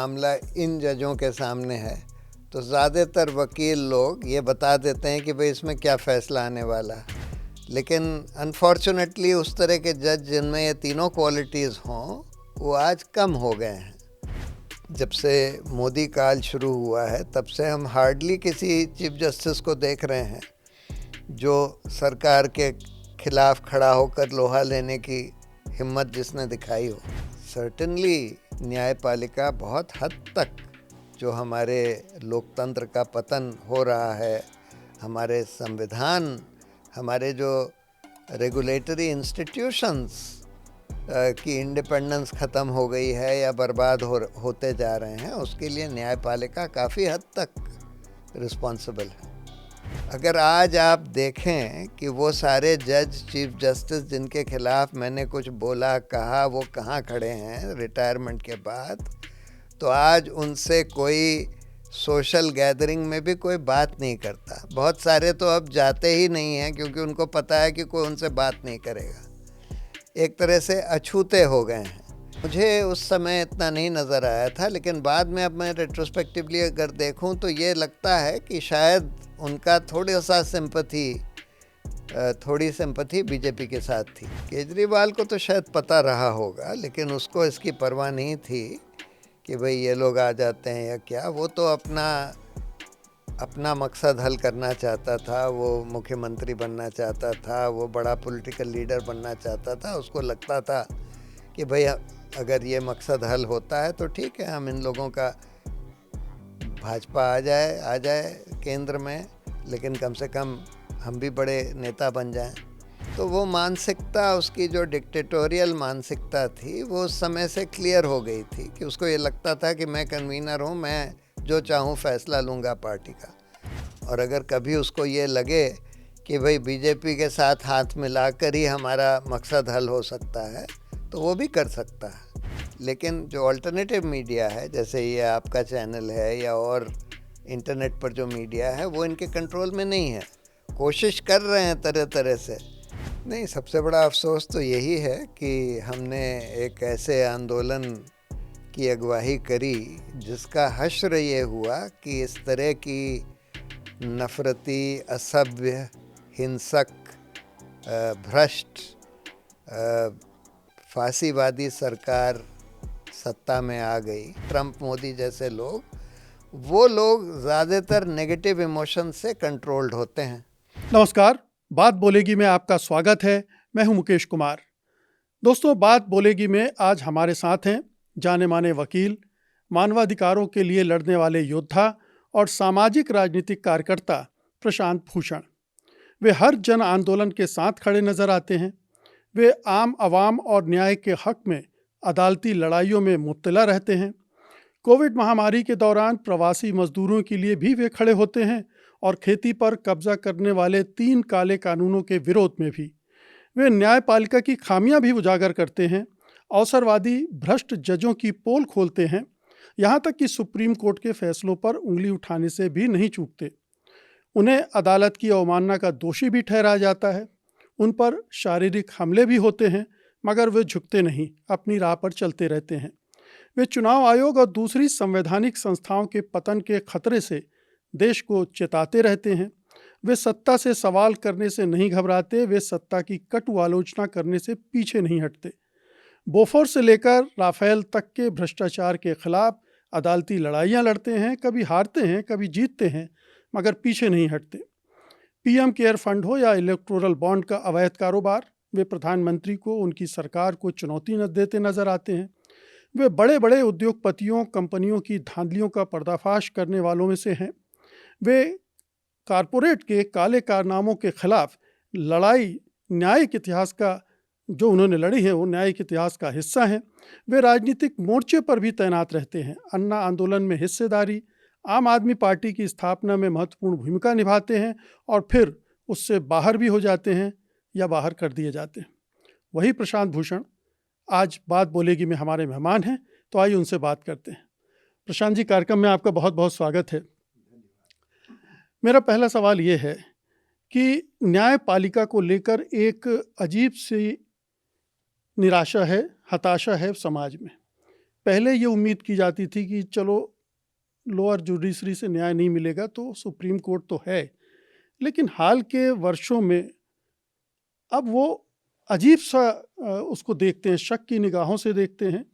मामला इन जजों के सामने है तो ज़्यादातर वकील लोग ये बता देते हैं कि भाई इसमें क्या फ़ैसला आने वाला है, लेकिन अनफॉर्चुनेटली उस तरह के जज जिनमें ये तीनों क्वालिटीज़ हों वो आज कम हो गए हैं। जब से मोदी काल शुरू हुआ है तब से हम हार्डली किसी चीफ जस्टिस को देख रहे हैं जो सरकार के खिलाफ खड़ा होकर लोहा लेने की हिम्मत जिसने दिखाई हो। सर्टेनली न्यायपालिका बहुत हद तक जो हमारे लोकतंत्र का पतन हो रहा है, हमारे संविधान, हमारे जो रेगुलेटरी इंस्टीट्यूशंस की इंडिपेंडेंस ख़त्म हो गई है या बर्बाद होते जा रहे हैं, उसके लिए न्यायपालिका काफ़ी हद तक रिस्पॉन्सिबल है। अगर आज आप देखें कि वो सारे जज, चीफ जस्टिस जिनके खिलाफ मैंने कुछ बोला कहा वो कहाँ खड़े हैं रिटायरमेंट के बाद, तो आज उनसे कोई सोशल गैदरिंग में भी कोई बात नहीं करता। बहुत सारे तो अब जाते ही नहीं हैं क्योंकि उनको पता है कि कोई उनसे बात नहीं करेगा। एक तरह से अछूते हो गए हैं। मुझे उस समय इतना नहीं नज़र आया था, लेकिन बाद में अब मैं रेट्रोस्पेक्टिवली अगर देखूं तो ये लगता है कि शायद उनका थोड़ी सिंपैथी बीजेपी के साथ थी। केजरीवाल को तो शायद पता रहा होगा, लेकिन उसको इसकी परवाह नहीं थी कि भाई ये लोग आ जाते हैं या क्या। वो तो अपना मकसद हल करना चाहता था, वो मुख्यमंत्री बनना चाहता था, वो बड़ा पॉलिटिकल लीडर बनना चाहता था। उसको लगता था कि भाई अगर ये मकसद हल होता है तो ठीक है, हम इन लोगों का भाजपा आ जाए केंद्र में, लेकिन कम से कम हम भी बड़े नेता बन जाएं। तो वो मानसिकता, उसकी जो डिक्टेटोरियल मानसिकता थी, वो उस समय से क्लियर हो गई थी कि उसको ये लगता था कि मैं कन्वीनर हूँ, मैं जो चाहूँ फैसला लूँगा पार्टी का। और अगर कभी उसको ये लगे कि भाई बीजेपी के साथ हाथ मिलाकर ही हमारा मकसद हल हो सकता है तो वो भी कर सकता है। लेकिन जो अल्टरनेटिव मीडिया है, जैसे ये आपका चैनल है या और इंटरनेट पर जो मीडिया है, वो इनके कंट्रोल में नहीं है। कोशिश कर रहे हैं तरह तरह से। नहीं, सबसे बड़ा अफसोस तो यही है कि हमने एक ऐसे आंदोलन की अगुवाई करी जिसका हश्र ये हुआ कि इस तरह की नफरती, असभ्य, हिंसक, भ्रष्ट, फांसीवादी सरकार सत्ता में आ गई। ट्रंप, मोदी जैसे लोग, वो लोग ज़्यादातर नेगेटिव इमोशन से कंट्रोल्ड होते हैं। नमस्कार, बात बोलेगी में आपका स्वागत है। मैं हूं मुकेश कुमार। दोस्तों, बात बोलेगी में आज हमारे साथ हैं जाने माने वकील, मानवाधिकारों के लिए लड़ने वाले योद्धा और सामाजिक राजनीतिक कार्यकर्ता प्रशांत भूषण। वे हर जन आंदोलन के साथ खड़े नजर आते हैं। वे आम आवाम और न्याय के हक में अदालती लड़ाइयों में मुब्तला रहते हैं। कोविड महामारी के दौरान प्रवासी मजदूरों के लिए भी वे खड़े होते हैं और खेती पर कब्जा करने वाले 3 काले कानूनों के विरोध में भी। वे न्यायपालिका की खामियां भी उजागर करते हैं, अवसरवादी भ्रष्ट जजों की पोल खोलते हैं, यहाँ तक कि सुप्रीम कोर्ट के फैसलों पर उंगली उठाने से भी नहीं चूकते। उन्हें अदालत की अवमानना का दोषी भी ठहराया जाता है। उन पर शारीरिक हमले भी होते हैं, मगर वे झुकते नहीं, अपनी राह पर चलते रहते हैं। वे चुनाव आयोग और दूसरी संवैधानिक संस्थाओं के पतन के खतरे से देश को चेताते रहते हैं। वे सत्ता से सवाल करने से नहीं घबराते, वे सत्ता की कटु आलोचना करने से पीछे नहीं हटते। बोफोर्स से लेकर राफेल तक के भ्रष्टाचार के खिलाफ अदालती लड़ाइयाँ लड़ते हैं, कभी हारते हैं, कभी जीतते हैं, मगर पीछे नहीं हटते। पीएम केयर फंड हो या इलेक्टोरल बॉन्ड का अवैध कारोबार, वे प्रधानमंत्री को, उनकी सरकार को चुनौती न देते नजर आते हैं। वे बड़े बड़े उद्योगपतियों, कंपनियों की धांधलियों का पर्दाफाश करने वालों में से हैं। वे कारपोरेट के काले कारनामों के खिलाफ लड़ाई न्यायिक इतिहास का जो उन्होंने लड़ी है वो न्यायिक इतिहास का हिस्सा हैं। वे राजनीतिक मोर्चे पर भी तैनात रहते हैं। अन्ना आंदोलन में हिस्सेदारी, आम आदमी पार्टी की स्थापना में महत्वपूर्ण भूमिका निभाते हैं और फिर उससे बाहर भी हो जाते हैं या बाहर कर दिए जाते हैं। वही प्रशांत भूषण आज बात बोलेगी में हमारे मेहमान हैं, तो आइए उनसे बात करते हैं। प्रशांत जी, कार्यक्रम में आपका बहुत बहुत स्वागत है। मेरा पहला सवाल ये है कि न्यायपालिका को लेकर एक अजीब सी निराशा है, हताशा है समाज में। पहले ये उम्मीद की जाती थी कि चलो लोअर जुडिशरी से न्याय नहीं मिलेगा तो सुप्रीम कोर्ट तो है, लेकिन हाल के वर्षों में अब वो अजीब सा उसको देखते हैं, शक की निगाहों से देखते हैं।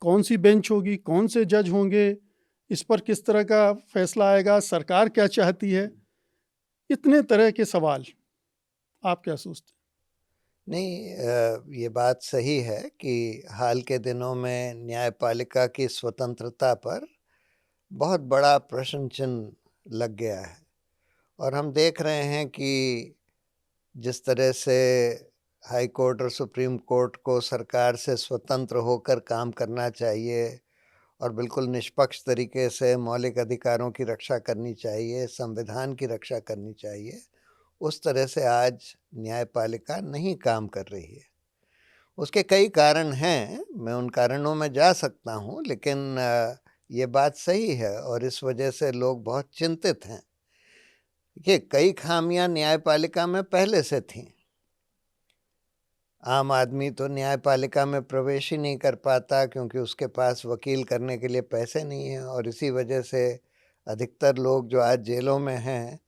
कौन सी बेंच होगी, कौन से जज होंगे, इस पर किस तरह का फैसला आएगा, सरकार क्या चाहती है, इतने तरह के सवाल। आप क्या सोचते हैं? नहीं, ये बात सही है कि हाल के दिनों में न्यायपालिका की स्वतंत्रता पर बहुत बड़ा प्रश्न चिन्ह लग गया है और हम देख रहे हैं कि जिस तरह से हाई कोर्ट और सुप्रीम कोर्ट को सरकार से स्वतंत्र होकर काम करना चाहिए और बिल्कुल निष्पक्ष तरीके से मौलिक अधिकारों की रक्षा करनी चाहिए, संविधान की रक्षा करनी चाहिए, उस तरह से आज न्यायपालिका नहीं काम कर रही है। उसके कई कारण हैं, मैं उन कारणों में जा सकता हूँ, लेकिन ये बात सही है और इस वजह से लोग बहुत चिंतित हैं। ये कई खामियां न्यायपालिका में पहले से थीं। आम आदमी तो न्यायपालिका में प्रवेश ही नहीं कर पाता क्योंकि उसके पास वकील करने के लिए पैसे नहीं हैं और इसी वजह से अधिकतर लोग जो आज जेलों में हैं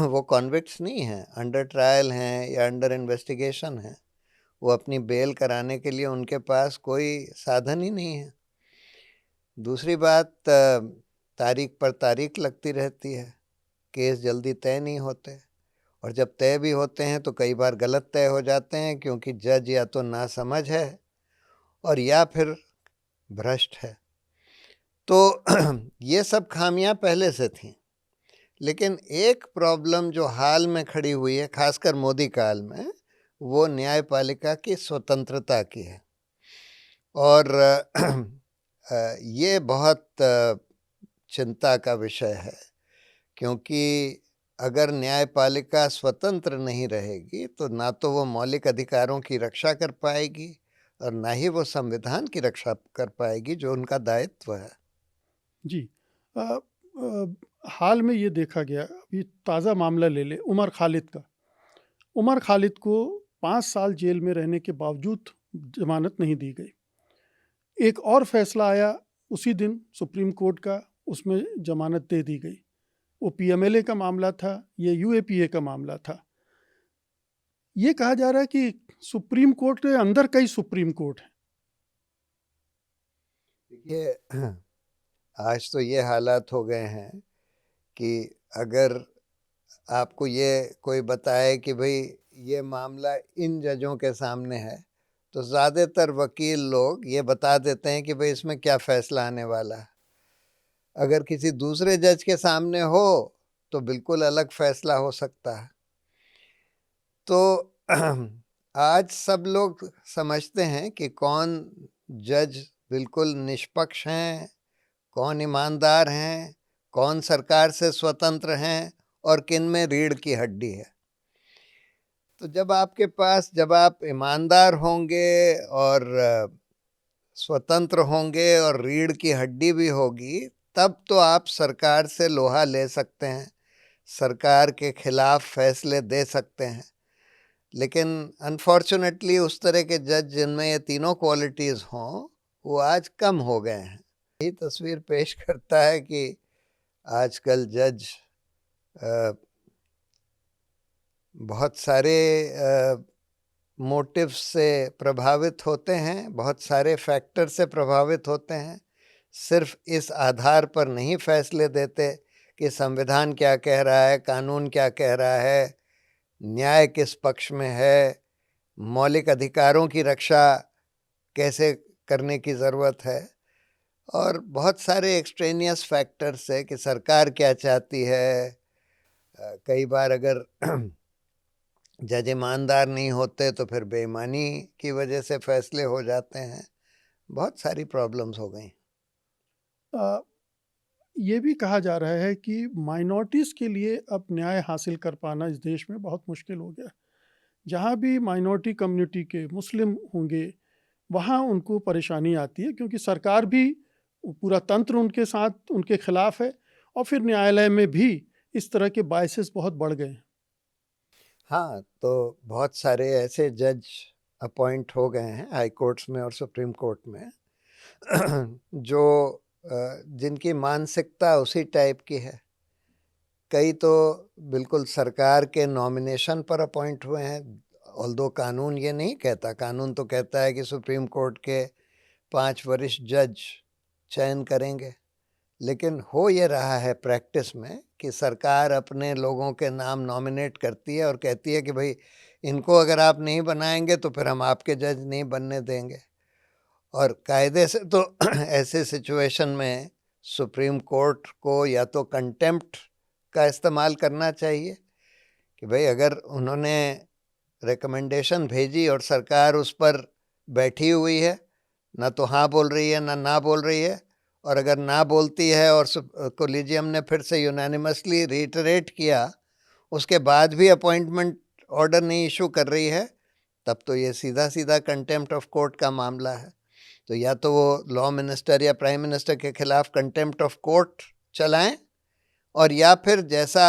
वो कॉन्विक्ट्स नहीं हैं, अंडर ट्रायल हैं या अंडर इन्वेस्टिगेशन हैं। वो अपनी बेल कराने के लिए उनके पास कोई साधन ही नहीं है। दूसरी बात, तारीख पर तारीख लगती रहती है, केस जल्दी तय नहीं होते और जब तय भी होते हैं तो कई बार गलत तय हो जाते हैं क्योंकि जज या तो नासमझ है और या फिर भ्रष्ट है। तो ये सब खामियां पहले से थीं, लेकिन एक प्रॉब्लम जो हाल में खड़ी हुई है, खासकर मोदी काल में, वो न्यायपालिका की स्वतंत्रता की है और ये बहुत चिंता का विषय है क्योंकि अगर न्यायपालिका स्वतंत्र नहीं रहेगी तो ना तो वो मौलिक अधिकारों की रक्षा कर पाएगी और ना ही वो संविधान की रक्षा कर पाएगी जो उनका दायित्व है। जी, हाल में ये देखा गया, अभी ताज़ा मामला ले ले उमर खालिद का। उमर खालिद को 5 साल जेल में रहने के बावजूद जमानत नहीं दी गई। एक और फैसला आया उसी दिन सुप्रीम कोर्ट का, उसमें जमानत दे दी गई। वो पीएमएलए का मामला था, ये यूएपीए का मामला था। ये कहा जा रहा है कि सुप्रीम कोर्ट के अंदर कई सुप्रीम कोर्ट है। देखिए, आज तो ये हालात हो गए हैं कि अगर आपको ये कोई बताए कि भाई ये मामला इन जजों के सामने है तो ज़्यादातर वकील लोग ये बता देते हैं कि भाई इसमें क्या फ़ैसला आने वाला है। अगर किसी दूसरे जज के सामने हो तो बिल्कुल अलग फ़ैसला हो सकता है। तो आज सब लोग समझते हैं कि कौन जज बिल्कुल निष्पक्ष हैं, कौन ईमानदार हैं, कौन सरकार से स्वतंत्र हैं और किन में रीढ़ की हड्डी है। तो जब आप ईमानदार होंगे और स्वतंत्र होंगे और रीढ़ की हड्डी भी होगी, तब तो आप सरकार से लोहा ले सकते हैं, सरकार के खिलाफ फैसले दे सकते हैं। लेकिन अनफॉर्चुनेटली उस तरह के जज जिनमें ये तीनों क्वालिटीज़ हों वो आज कम हो गए हैं। यही तस्वीर पेश करता है कि आजकल जज बहुत सारे मोटिव से प्रभावित होते हैं, बहुत सारे फैक्टर से प्रभावित होते हैं। सिर्फ इस आधार पर नहीं फैसले देते कि संविधान क्या कह रहा है, कानून क्या कह रहा है, न्याय किस पक्ष में है, मौलिक अधिकारों की रक्षा कैसे करने की ज़रूरत है और बहुत सारे एक्सट्रेनियस फैक्टर्स है कि सरकार क्या चाहती है। कई बार अगर जज ईमानदार नहीं होते तो फिर बेईमानी की वजह से फैसले हो जाते हैं। बहुत सारी प्रॉब्लम्स हो गई। ये भी कहा जा रहा है कि माइनॉरिटीज़ के लिए अब न्याय हासिल कर पाना इस देश में बहुत मुश्किल हो गया। जहाँ भी माइनॉरिटी कम्युनिटी के मुस्लिम होंगे वहाँ उनको परेशानी आती है क्योंकि सरकार भी, पूरा तंत्र उनके साथ, उनके खिलाफ है और फिर न्यायालय में भी इस तरह के बायसेस बहुत बढ़ गए हैं। हाँ, तो बहुत सारे ऐसे जज अपॉइंट हो गए हैं हाई कोर्ट्स में और सुप्रीम कोर्ट में जो जिनकी मानसिकता उसी टाइप की है। कई तो बिल्कुल सरकार के नॉमिनेशन पर अपॉइंट हुए हैं, ऑल्दो कानून ये नहीं कहता। कानून तो कहता है कि सुप्रीम कोर्ट के 5 वरिष्ठ जज चयन करेंगे, लेकिन हो ये रहा है प्रैक्टिस में कि सरकार अपने लोगों के नाम नॉमिनेट करती है और कहती है कि भाई इनको अगर आप नहीं बनाएंगे तो फिर हम आपके जज नहीं बनने देंगे। और कायदे से तो ऐसे सिचुएशन में सुप्रीम कोर्ट को या तो कंटेम्प्ट का इस्तेमाल करना चाहिए कि भाई अगर उन्होंने रिकमेंडेशन भेजी और सरकार उस पर बैठी हुई है, ना तो हाँ बोल रही है ना बोल रही है, और अगर ना बोलती है और कोलिजियम ने फिर से यूनानिमसली रिटरेट किया, उसके बाद भी अपॉइंटमेंट ऑर्डर नहीं इशू कर रही है, तब तो ये सीधा सीधा कंटेम्प्ट ऑफ कोर्ट का मामला है। तो या तो वो लॉ मिनिस्टर या प्राइम मिनिस्टर के खिलाफ कंटेम्प्ट ऑफ कोर्ट चलाएं, और या फिर जैसा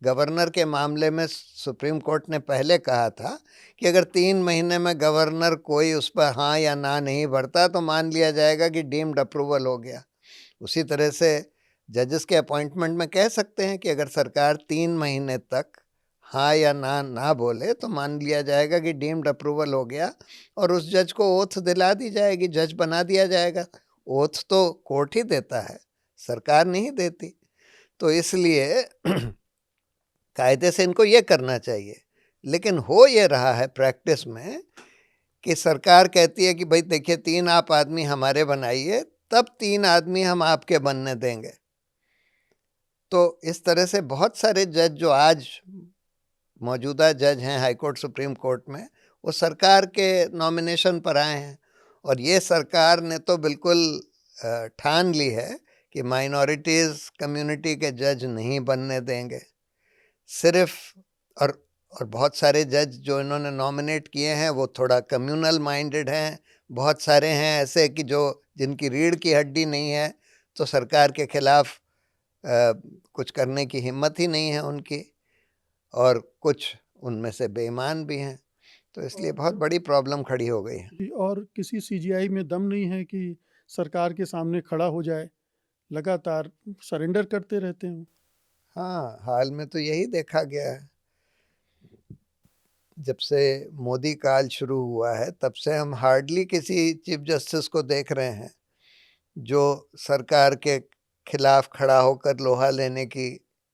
गवर्नर के मामले में सुप्रीम कोर्ट ने पहले कहा था कि अगर 3 महीने में गवर्नर कोई उस पर हाँ या ना नहीं भरता तो मान लिया जाएगा कि डीम्ड अप्रूवल हो गया। उसी तरह से जजेस के अपॉइंटमेंट में कह सकते हैं कि अगर सरकार 3 महीने तक हाँ या ना बोले तो मान लिया जाएगा कि डीम्ड अप्रूवल हो गया, और उस जज को ओथ दिला दी जाएगी, जज बना दिया जाएगा। ओथ तो कोर्ट ही देता है, सरकार नहीं देती। तो इसलिए कायदे से इनको ये करना चाहिए। लेकिन हो ये रहा है प्रैक्टिस में कि सरकार कहती है कि भाई देखिए 3 आप आदमी हमारे बनाइए, तब 3 आदमी हम आपके बनने देंगे। तो इस तरह से बहुत सारे जज जो आज मौजूदा जज हैं हाई कोर्ट सुप्रीम कोर्ट में, वो सरकार के नॉमिनेशन पर आए हैं। और ये सरकार ने तो बिल्कुल ठान ली है कि माइनॉरिटीज़ कम्युनिटी के जज नहीं बनने देंगे। सिर्फ और बहुत सारे जज जो इन्होंने नॉमिनेट किए हैं वो थोड़ा कम्युनल माइंडेड हैं। बहुत सारे हैं ऐसे कि जिनकी रीढ़ की हड्डी नहीं है, तो सरकार के खिलाफ कुछ करने की हिम्मत ही नहीं है उनकी, और कुछ उनमें से बेईमान भी हैं। तो इसलिए बहुत बड़ी प्रॉब्लम खड़ी हो गई है। और किसी सीजीआई में दम नहीं है कि सरकार के सामने खड़ा हो जाए, लगातार सरेंडर करते रहते हैं। हाँ, हाल में तो यही देखा गया है। जब से मोदी काल शुरू हुआ है तब से हम हार्डली किसी चीफ जस्टिस को देख रहे हैं जो सरकार के खिलाफ खड़ा होकर लोहा लेने की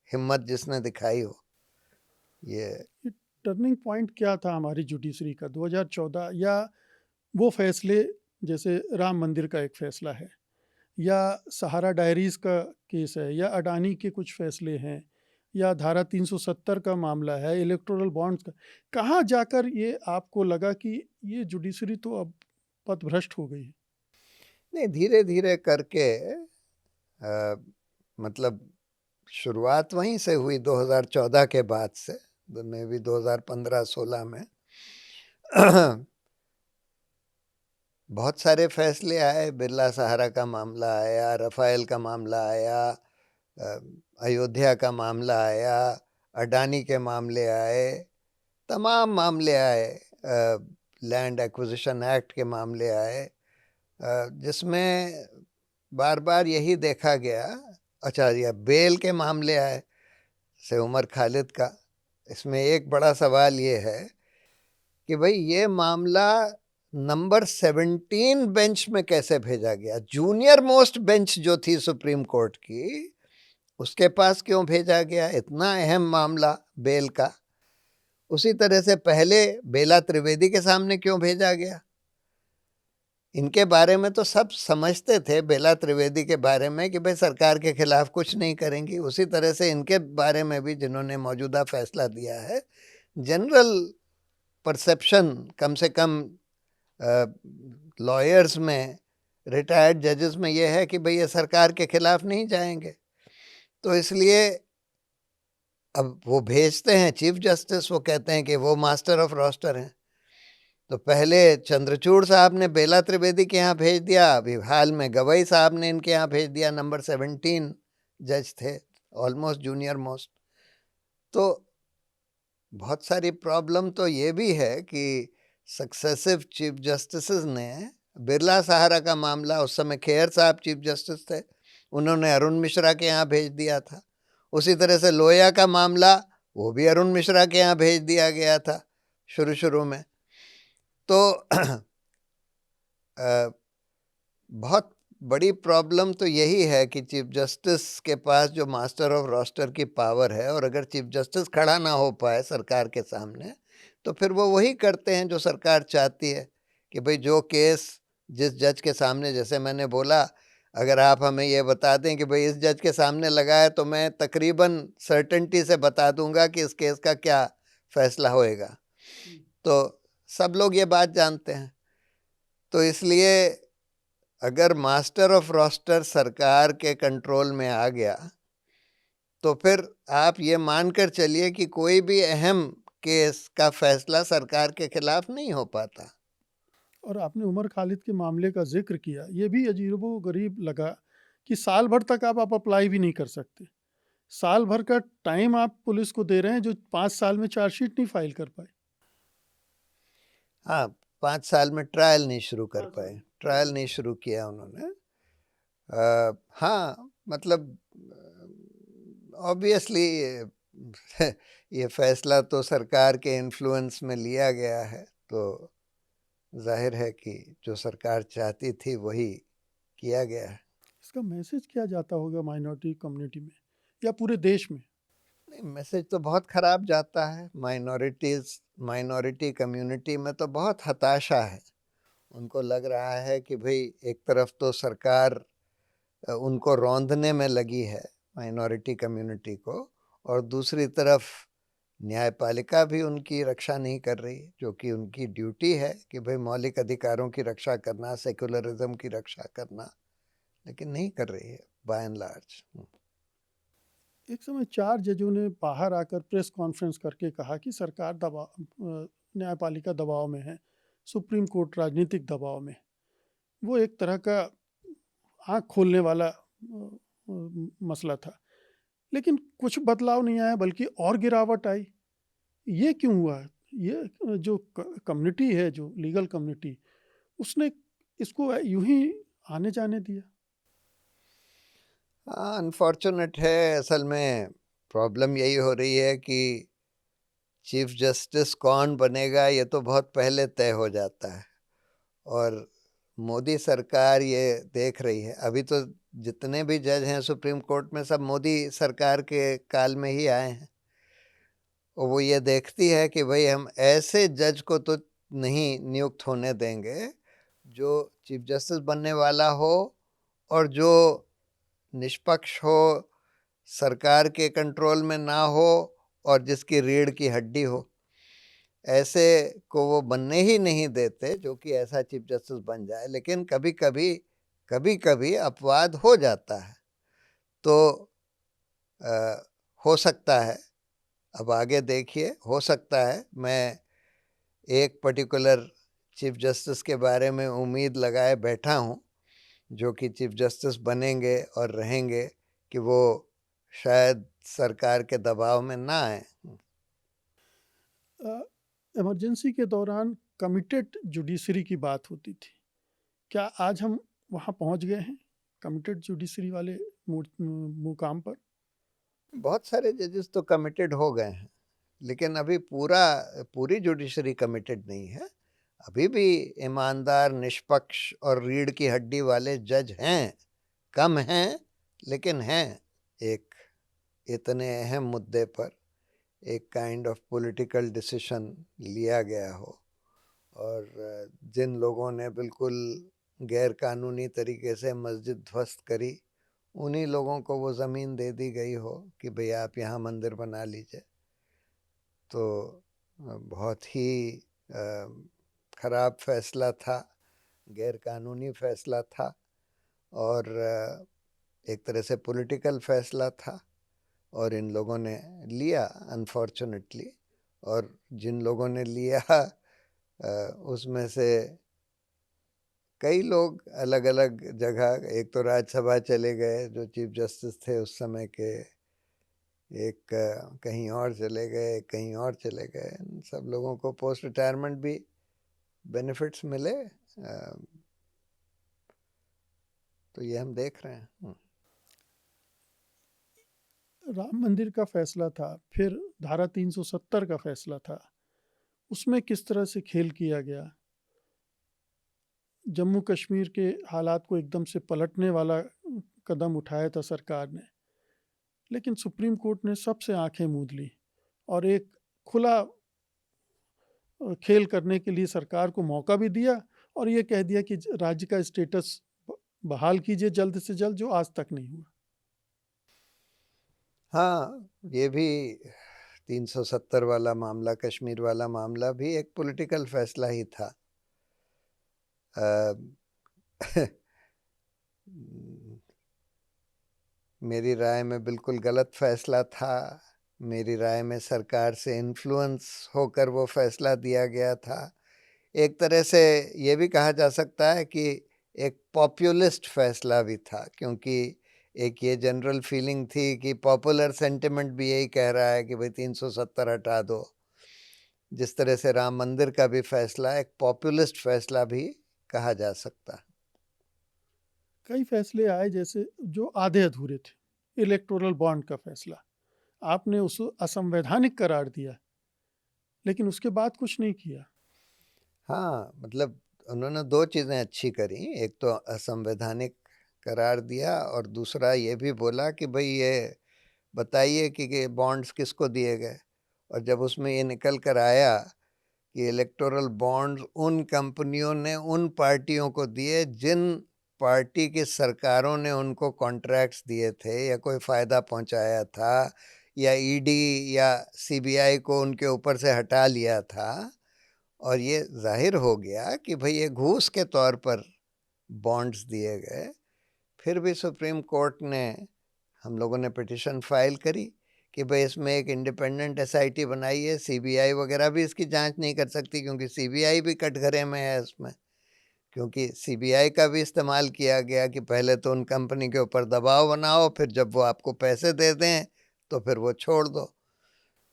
हिम्मत जिसने दिखाई हो। ये टर्निंग पॉइंट क्या था हमारी जुडिशरी का 2014, या वो फैसले जैसे राम मंदिर का एक फैसला है, या सहारा डायरीज का केस है, या अडानी के कुछ फैसले हैं, या धारा 370 का मामला है, इलेक्टोरल बॉन्ड्स का, कहाँ जाकर ये आपको लगा कि ये जुडिशरी तो अब पथभ्रष्ट हो गई है? नहीं, धीरे धीरे करके मतलब शुरुआत वहीं से हुई 2014 के बाद से, में भी 2015-16 में बहुत सारे फैसले आए। बिरला सहारा का मामला आया, रफाइल का मामला आया, अयोध्या का मामला आया, अडानी के मामले आए, तमाम मामले आए, लैंड एक्विजिशन एक्ट के मामले आए, जिसमें बार बार यही देखा गया। अच्छा, ये बेल के मामले आए से उमर खालिद का। इसमें एक बड़ा सवाल ये है कि भाई ये मामला नंबर 17 बेंच में कैसे भेजा गया? जूनियर मोस्ट बेंच जो थी सुप्रीम कोर्ट की, उसके पास क्यों भेजा गया इतना अहम मामला बेल का? उसी तरह से पहले बेला त्रिवेदी के सामने क्यों भेजा गया? इनके बारे में तो सब समझते थे, बेला त्रिवेदी के बारे में, कि भाई सरकार के खिलाफ कुछ नहीं करेंगी। उसी तरह से इनके बारे में भी जिन्होंने मौजूदा फैसला दिया है, जनरल परसेप्शन कम से कम लॉयर्स में, रिटायर्ड जजेस में ये है कि भाई ये सरकार के खिलाफ नहीं जाएंगे। तो इसलिए अब वो भेजते हैं चीफ जस्टिस, वो कहते हैं कि वो मास्टर ऑफ रोस्टर हैं। तो पहले चंद्रचूड़ साहब ने बेला त्रिवेदी के यहाँ भेज दिया, अभी हाल में गवई साहब ने इनके यहाँ भेज दिया। नंबर 17 जज थे, ऑलमोस्ट जूनियर मोस्ट। तो बहुत सारी प्रॉब्लम तो ये भी है कि सक्सेसिव चीफ जस्टिस ने बिरला सहारा का मामला, उस समय खेर साहब चीफ जस्टिस थे, उन्होंने अरुण मिश्रा के यहाँ भेज दिया था। उसी तरह से लोया का मामला, वो भी अरुण मिश्रा के यहाँ भेज दिया गया था शुरू शुरू में। तो बहुत बड़ी प्रॉब्लम तो यही है कि चीफ जस्टिस के पास जो मास्टर ऑफ रोस्टर की पावर है, और अगर चीफ जस्टिस खड़ा ना हो पाए सरकार के सामने, तो फिर वो वही करते हैं जो सरकार चाहती है कि भाई जो केस जिस जज के सामने, जैसे मैंने बोला, अगर आप हमें ये बता दें कि भाई इस जज के सामने लगा है, तो मैं तकरीबन सर्टेनिटी से बता दूंगा कि इस केस का क्या फैसला होएगा। तो सब लोग ये बात जानते हैं। तो इसलिए अगर मास्टर ऑफ रोस्टर सरकार के कंट्रोल में आ गया, तो फिर आप ये मानकर चलिए कि कोई भी अहम केस का फैसला सरकार के खिलाफ नहीं हो पाता। और आपने उमर खालिद के मामले का जिक्र किया, ये भी अजीबो गरीब लगा कि साल भर तक आप अप्लाई भी नहीं कर सकते। साल भर का टाइम आप पुलिस को दे रहे हैं जो 5 साल में चार्जशीट नहीं फाइल कर पाए। हाँ, 5 साल में ट्रायल नहीं शुरू कर पाए, ट्रायल नहीं शुरू किया उन्होंने। हाँ, मतलब ऑब्वियसली ये फैसला तो सरकार के इन्फ्लुएंस में लिया गया है, तो जाहिर है कि जो सरकार चाहती थी वही किया गया है। इसका मैसेज क्या जाता होगा माइनॉरिटी कम्युनिटी में या पूरे देश में? नहीं, मैसेज तो बहुत खराब जाता है। माइनॉरिटी कम्युनिटी में तो बहुत हताशा है। उनको लग रहा है कि भाई एक तरफ तो सरकार उनको रौंदने में लगी है, माइनॉरिटी कम्युनिटी को, और दूसरी तरफ न्यायपालिका भी उनकी रक्षा नहीं कर रही, जो कि उनकी ड्यूटी है कि भाई मौलिक अधिकारों की रक्षा करना, सेकुलरिज्म की रक्षा करना, लेकिन नहीं कर रही है बाय एंड लार्ज। एक समय 4 जजों ने बाहर आकर प्रेस कॉन्फ्रेंस करके कहा कि सरकार न्यायपालिका दबाव में है, सुप्रीम कोर्ट राजनीतिक दबाव में। वो एक तरह का आँख खोलने वाला मसला था, लेकिन कुछ बदलाव नहीं आया बल्कि और गिरावट आई। ये क्यों हुआ? ये जो कम्युनिटी है, जो लीगल कम्युनिटी, उसने इसको यूं ही आने जाने दिया। हाँ, अनफॉर्चुनेट है। असल में प्रॉब्लम यही हो रही है कि चीफ जस्टिस कौन बनेगा ये तो बहुत पहले तय हो जाता है, और मोदी सरकार ये देख रही है। अभी तो जितने भी जज हैं सुप्रीम कोर्ट में, सब मोदी सरकार के काल में ही आए हैं, और वो ये देखती है कि भाई हम ऐसे जज को तो नहीं नियुक्त होने देंगे जो चीफ जस्टिस बनने वाला हो और जो निष्पक्ष हो, सरकार के कंट्रोल में ना हो, और जिसकी रीढ़ की हड्डी हो। ऐसे को वो बनने ही नहीं देते जो कि ऐसा चीफ जस्टिस बन जाए। लेकिन कभी कभी अपवाद हो जाता है, तो हो सकता है, अब आगे देखिए, हो सकता है मैं एक पर्टिकुलर चीफ जस्टिस के बारे में उम्मीद लगाए बैठा हूँ, जो कि चीफ जस्टिस बनेंगे और रहेंगे, कि वो शायद सरकार के दबाव में ना आए। इमरजेंसी के दौरान कमिटेड जुडिशरी की बात होती थी। क्या आज हम वहाँ पहुँच गए हैं, कमिटेड जुडिशरी वाले मुकाम पर? बहुत सारे जजेस तो कमिटेड हो गए हैं, लेकिन अभी पूरी जुडिशरी कमिटेड नहीं है। अभी भी ईमानदार, निष्पक्ष और रीढ़ की हड्डी वाले जज हैं, कम हैं लेकिन हैं। एक इतने अहम मुद्दे पर एक काइंड ऑफ पॉलिटिकल डिसीजन लिया गया हो, और जिन लोगों ने बिल्कुल गैर कानूनी तरीके से मस्जिद ध्वस्त करी, उन्हीं लोगों को वो ज़मीन दे दी गई हो कि भाई आप यहाँ मंदिर बना लीजिए। तो बहुत ही ख़राब फैसला था, गैर कानूनी फैसला था, और एक तरह से पॉलिटिकल फैसला था, और इन लोगों ने लिया अनफॉर्चुनेटली। और जिन लोगों ने लिया उसमें से कई लोग अलग अलग जगह, एक तो राज्यसभा चले गए जो चीफ जस्टिस थे उस समय के, एक कहीं और चले गए, कहीं और चले गए। सब लोगों को पोस्ट रिटायरमेंट भी बेनिफिट्स मिले। तो ये हम देख रहे हैं। राम मंदिर का फैसला था, फिर धारा 370 का फैसला था, उसमें किस तरह से खेल किया गया। जम्मू कश्मीर के हालात को एकदम से पलटने वाला कदम उठाया था सरकार ने, लेकिन सुप्रीम कोर्ट ने सबसे आंखें मूंद ली और एक खुला खेल करने के लिए सरकार को मौका भी दिया और ये कह दिया कि राज्य का स्टेटस बहाल कीजिए जल्द से जल्द, जो आज तक नहीं हुआ। हाँ, ये भी 370 वाला मामला, कश्मीर वाला मामला भी एक पॉलिटिकल फैसला ही था। मेरी राय में बिल्कुल गलत फैसला था। मेरी राय में सरकार से इन्फ्लुएंस होकर वो फैसला दिया गया था। एक तरह से ये भी कहा जा सकता है कि एक पॉपुलिस्ट फैसला भी था, क्योंकि एक ये जनरल फीलिंग थी कि पॉपुलर सेंटिमेंट भी यही कह रहा है कि भाई 370 हटा दो। जिस तरह से राम मंदिर का भी फैसला एक पॉपुलिस्ट फैसला भी कहा जा सकता है। कई फैसले आए जैसे जो आधे अधूरे थे। इलेक्टोरल बॉन्ड का फैसला आपने उसे असंवैधानिक करार दिया, लेकिन उसके बाद कुछ नहीं किया। हाँ, मतलब उन्होंने दो चीज़ें अच्छी करी। एक तो असंवैधानिक करार दिया और दूसरा ये भी बोला कि भाई ये बताइए कि बॉन्ड्स किसको दिए गए। और जब उसमें ये निकल कर आया कि इलेक्टोरल बॉन्ड्स उन कंपनियों ने उन पार्टियों को दिए जिन पार्टी की सरकारों ने उनको कॉन्ट्रैक्ट्स दिए थे या कोई फ़ायदा पहुंचाया था या ईडी या सीबीआई को उनके ऊपर से हटा लिया था, और ये जाहिर हो गया कि भाई ये घूस के तौर पर बॉन्ड्स दिए गए। फिर भी सुप्रीम कोर्ट ने, हम लोगों ने पिटिशन फाइल करी कि भाई इसमें एक इंडिपेंडेंट एसआईटी बनाइए। सीबीआई वगैरह भी इसकी जांच नहीं कर सकती, क्योंकि सीबीआई भी कटघरे में है इसमें। क्योंकि सीबीआई का भी इस्तेमाल किया गया कि पहले तो उन कंपनी के ऊपर दबाव बनाओ, फिर जब वो आपको पैसे दे दें तो फिर वो छोड़ दो।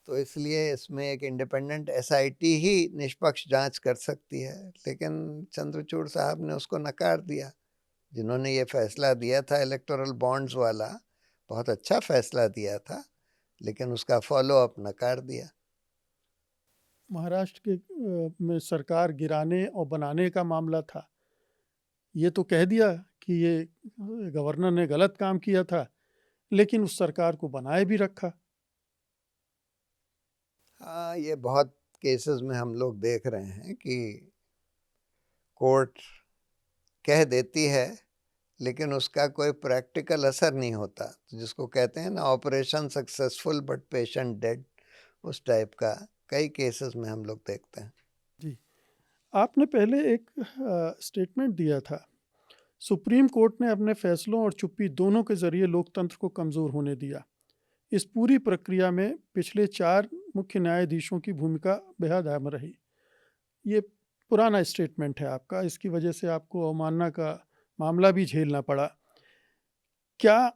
तो इसलिए इसमें एक इंडिपेंडेंट एसआईटी ही निष्पक्ष जांच कर सकती है। लेकिन चंद्रचूड़ साहब ने उसको नकार दिया। जिन्होंने ये फैसला दिया था इलेक्टोरल बॉन्ड्स वाला, बहुत अच्छा फैसला दिया था, लेकिन उसका फॉलो अप नकार दिया। महाराष्ट्र में सरकार गिराने और बनाने का मामला था। ये तो कह दिया कि ये गवर्नर ने गलत काम किया था, लेकिन उस सरकार को बनाए भी रखा। हाँ, ये बहुत केसेस में हम लोग देख रहे हैं कि कोर्ट कह देती है लेकिन उसका कोई प्रैक्टिकल असर नहीं होता। तो जिसको कहते हैं ना, operation successful but patient dead, उस टाइप का कई केसेस में हम लोग देखते हैं। जी, आपने पहले एक स्टेटमेंट दिया था, सुप्रीम कोर्ट ने अपने फैसलों और चुप्पी दोनों के जरिए लोकतंत्र को कमजोर होने दिया। इस पूरी प्रक्रिया में पिछले 4 मुख्य न्यायाधीशों की भूमिका बेहद अहम रही। ये पुराना स्टेटमेंट है आपका, इसकी वजह से आपको अवमानना का मामला भी झेलना पड़ा। क्या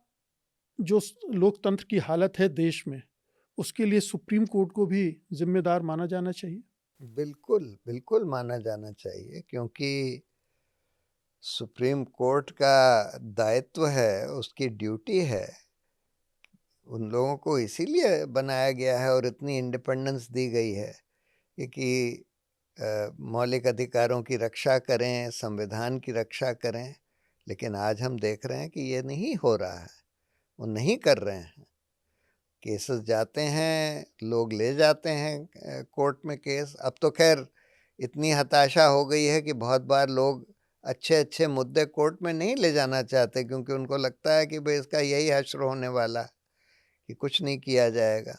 जो लोकतंत्र की हालत है देश में, उसके लिए सुप्रीम कोर्ट को भी जिम्मेदार माना जाना चाहिए? बिल्कुल बिल्कुल माना जाना चाहिए, क्योंकि सुप्रीम कोर्ट का दायित्व है, उसकी ड्यूटी है। उन लोगों को इसीलिए बनाया गया है और इतनी इंडिपेंडेंस दी गई है कि मौलिक अधिकारों की रक्षा करें, संविधान की रक्षा करें। लेकिन आज हम देख रहे हैं कि ये नहीं हो रहा है, वो नहीं कर रहे हैं। केसेस जाते हैं, लोग ले जाते हैं कोर्ट में केस। अब तो खैर इतनी हताशा हो गई है कि बहुत बार लोग अच्छे अच्छे मुद्दे कोर्ट में नहीं ले जाना चाहते, क्योंकि उनको लगता है कि भाई इसका यही हश्र होने वाला कि कुछ नहीं किया जाएगा।